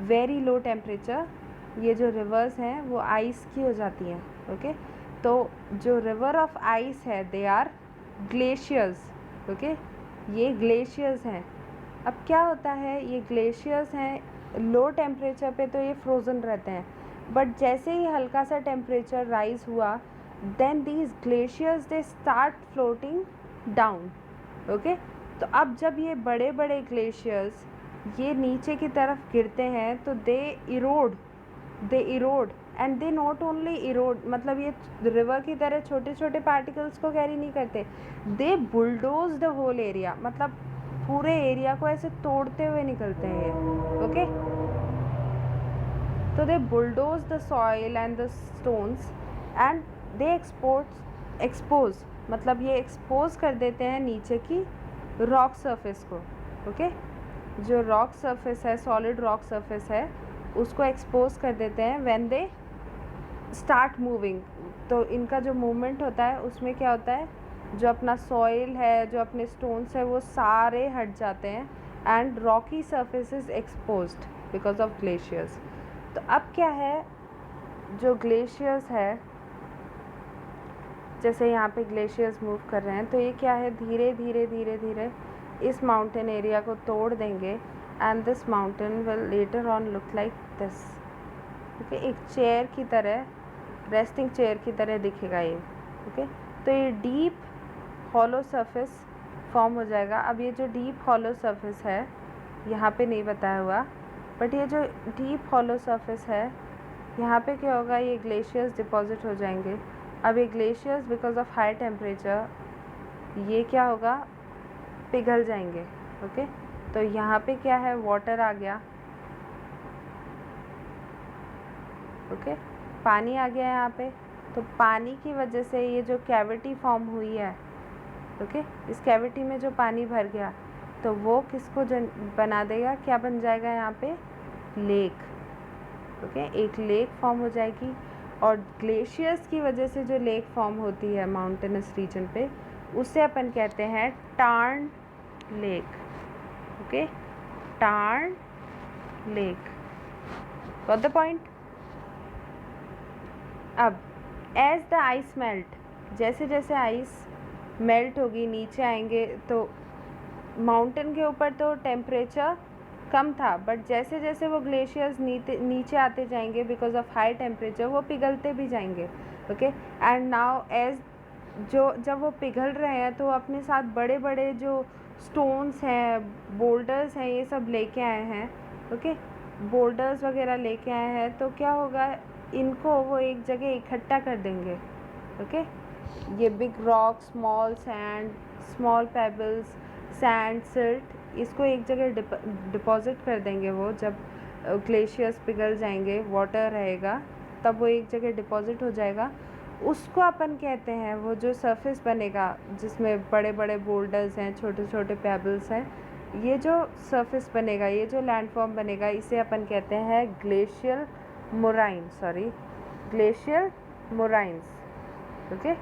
very low temperature ये जो रिवर्स हैं वो आइस की हो जाती हैं, ओके। तो जो रिवर ऑफ आइस है दे आर ग्लेशियर्स, ओके, ये ग्लेशियर्स हैं। अब क्या होता है, ये ग्लेशियर्स हैं लो टेम्परेचर पे तो ये फ्रोज़न रहते हैं, बट जैसे ही हल्का सा टेम्परेचर राइज हुआ then these glaciers they start floating down, okay. तो अब जब ये बड़े बड़े ग्लेशियर्स ये नीचे की तरफ गिरते हैं तो they erode and they not only erode, मतलब ये रिवर की तरह छोटे छोटे पार्टिकल्स को कैरी नहीं करते, दे बुलडोज द होल एरिया, मतलब पूरे एरिया को ऐसे तोड़ते हुए निकलते हैं ये, ओके। तो they bulldoze the soil and the stones and they expose, मतलब ये एक्सपोज कर देते हैं नीचे की रॉक सरफेस को, ओके। जो रॉक सरफेस है, सॉलिड रॉक सरफेस है, उसको एक्सपोज कर देते हैं व्हेन दे स्टार्ट मूविंग। तो इनका जो मूवमेंट होता है उसमें क्या होता है, जो अपना सॉइल है, जो अपने स्टोन्स है वो सारे हट जाते हैं and Rocky surface is exposed because of glaciers. तो अब क्या है, जो ग्लेशियर्स है, जैसे यहाँ पे ग्लेशियर्स मूव कर रहे हैं तो ये क्या है, धीरे धीरे धीरे धीरे इस माउंटेन एरिया को तोड़ देंगे and this mountain will later on look like this, okay. एक चेयर की तरह, रेस्टिंग चेयर की तरह दिखेगा ये, ओके। तो ये डीप हॉलो सरफेस फॉर्म हो जाएगा। अब ये जो डीप हॉलो सरफेस है यहाँ पे नहीं बताया हुआ, बट ये जो डीप हॉलो सरफेस है यहाँ पे क्या होगा, ये ग्लेशियर्स डिपॉजिट हो जाएंगे। अब ये glaciers because of high temperature ये क्या होगा, पिघल जाएंगे, ओके। तो यहाँ पे क्या है, वाटर आ गया, ओके, पानी आ गया यहाँ पे। तो पानी की वजह से ये जो कैविटी फॉर्म हुई है, ओके, इस कैविटी में जो पानी भर गया तो वो किसको बना देगा, क्या बन जाएगा यहाँ पे, लेक, ओके। एक लेक फॉर्म हो जाएगी, और ग्लेशियर्स की वजह से जो लेक फॉर्म होती है माउंटेनस रीजन पे उसे अपन कहते हैं turn lake, okay, turn lake. Got the point. अब एज द आइस मेल्ट, जैसे जैसे आइस मेल्ट होगी नीचे आएंगे तो माउंटेन के ऊपर तो टेम्परेचर कम था, बट जैसे जैसे वो ग्लेशियर्स नीचे आते जाएंगे बिकॉज ऑफ हाई टेम्परेचर वो पिघलते भी जाएंगे, ओके। एंड नाउ एज जब वो पिघल रहे हैं तो अपने साथ बड़े बड़े जो स्टोन्स हैं, बोल्डर्स हैं, ये सब लेके आए हैं, ओके। बोल्डर्स वगैरह लेके आए हैं तो क्या होगा, इनको वो एक जगह इकट्ठा कर देंगे, ओके। ये big rock, small sand, small pebbles, sand, silt, इसको एक जगह डिपॉजिट कर देंगे। वो जब ग्लेशियर्स पिघल जाएंगे, वाटर रहेगा, तब वो एक जगह डिपॉजिट हो जाएगा। उसको अपन कहते हैं, वो जो सरफेस बनेगा जिसमें बड़े बड़े बोल्डर्स हैं, छोटे छोटे पेबल्स हैं, ये जो सरफेस बनेगा, ये जो लैंडफॉर्म बनेगा, इसे अपन कहते हैं glacial moraine, glacial moraines, okay.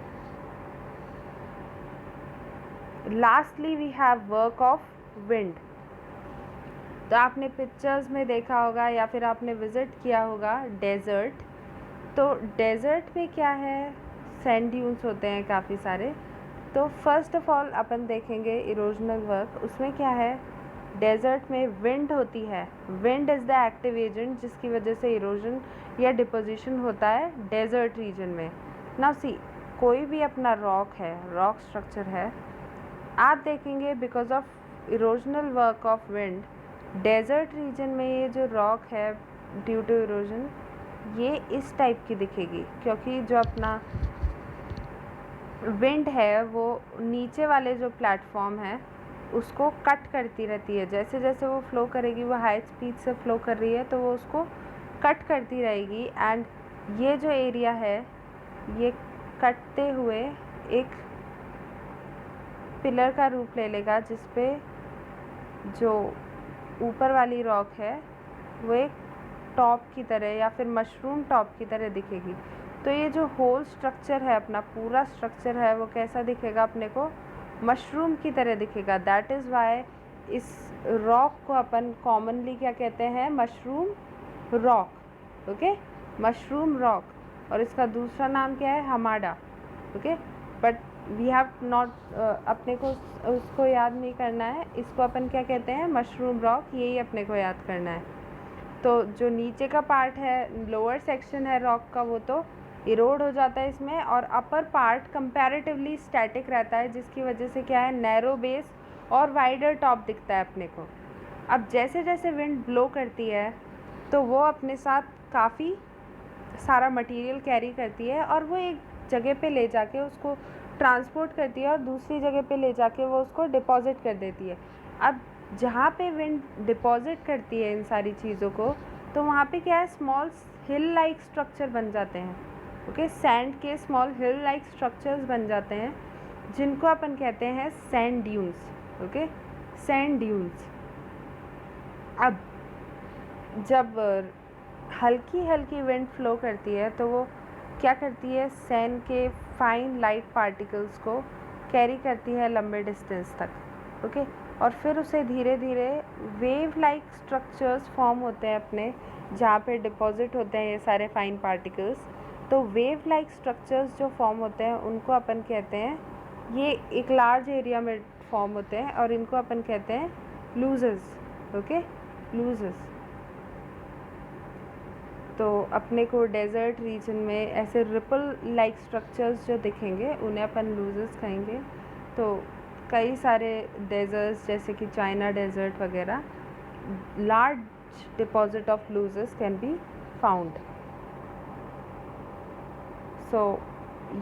Lastly we have work of wind. तो आपने पिक्चर्स में देखा होगा या फिर आपने विज़िट किया होगा डेज़र्ट। तो डेज़र्ट में क्या है, सैंड ड्यून्स होते हैं काफ़ी सारे। तो फर्स्ट ऑफ ऑल अपन देखेंगे इरोजनल वर्क, उसमें क्या है, डेज़र्ट में विंड होती है। Wind is the active agent जिसकी वजह से इरोजन या डिपोजिशन होता है डेज़र्ट रीजन में। नाउ सी, कोई भी अपना रॉक है, रॉक स्ट्रक्चर है, आप देखेंगे because of erosional work of wind desert region में ये जो रॉक है ड्यू टू इरोजन ये इस टाइप की दिखेगी, क्योंकि जो अपना विंड है वो नीचे वाले जो प्लेटफॉर्म है उसको कट करती रहती है। जैसे जैसे वो फ़्लो करेगी, वो हाई स्पीड से फ़्लो कर रही है तो वो उसको कट करती रहेगी। एंड ये जो एरिया है ये कटते हुए एक पिलर का रूप ले लेगा, जिस पे जो ऊपर वाली रॉक है वो एक टॉप की तरह या फिर मशरूम टॉप की तरह दिखेगी। तो ये जो होल स्ट्रक्चर है, अपना पूरा स्ट्रक्चर है, वो कैसा दिखेगा अपने को? मशरूम की तरह दिखेगा। दैट इज़ वाई इस रॉक को अपन कॉमनली क्या कहते हैं? Mushroom rock. Okay, mushroom rock. और इसका दूसरा नाम क्या है? Hamada. Okay, but we have not, अपने को उसको याद नहीं करना है। इसको अपन क्या कहते हैं? Mushroom rock. यही अपने को याद करना है। तो जो नीचे का पार्ट है, लोअर सेक्शन है रॉक का, वो तो इरोड हो जाता है इसमें, और अपर पार्ट कंपैरेटिवली स्टैटिक रहता है, जिसकी वजह से क्या है? नैरो बेस और वाइडर टॉप दिखता है अपने को। अब जैसे जैसे विंड ब्लो करती है तो वो अपने साथ काफ़ी सारा मटेरियल कैरी करती है और वो एक जगह पे ले जाके उसको ट्रांसपोर्ट करती है और दूसरी जगह पे ले जाके वो उसको डिपॉज़िट कर देती है। अब जहाँ पे विंड डिपॉज़िट करती है इन सारी चीज़ों को, तो वहाँ पे क्या है? स्मॉल हिल लाइक स्ट्रक्चर बन जाते हैं। ओके, सैंड के स्मॉल हिल लाइक स्ट्रक्चर्स बन जाते हैं, जिनको अपन कहते हैं sand dunes. Okay, sand dunes. अब जब हल्की हल्की विंड फ्लो करती है तो वो क्या करती है? सैंड के फाइन लाइट पार्टिकल्स को कैरी करती है लंबे डिस्टेंस तक। ओके, और फिर उसे धीरे धीरे वेव लाइक स्ट्रक्चर्स फॉर्म होते हैं अपने, जहाँ पे डिपॉजिट होते हैं ये सारे फाइन पार्टिकल्स। तो वेव लाइक स्ट्रक्चर्स जो फॉर्म होते हैं उनको अपन कहते हैं, ये एक लार्ज एरिया में फॉर्म होते हैं और इनको अपन कहते हैं लूजेस। Okay, loses. तो अपने को डेज़र्ट रीजन में ऐसे रिपल लाइक स्ट्रक्चर्स जो दिखेंगे उन्हें अपन लूजेस कहेंगे। तो कई सारे डेजर्ट्स जैसे कि चाइना डेजर्ट वगैरह, large deposit of loesses can be found. So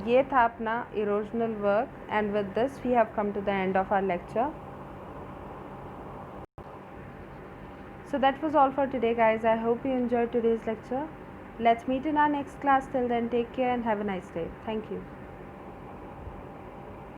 ये था अपना erosional work, and with this we have come to the end of our lecture. So that was all for today, guys. I hope you enjoyed today's lecture. Let's meet in our next class. Till then, take care and have a nice day. Thank you.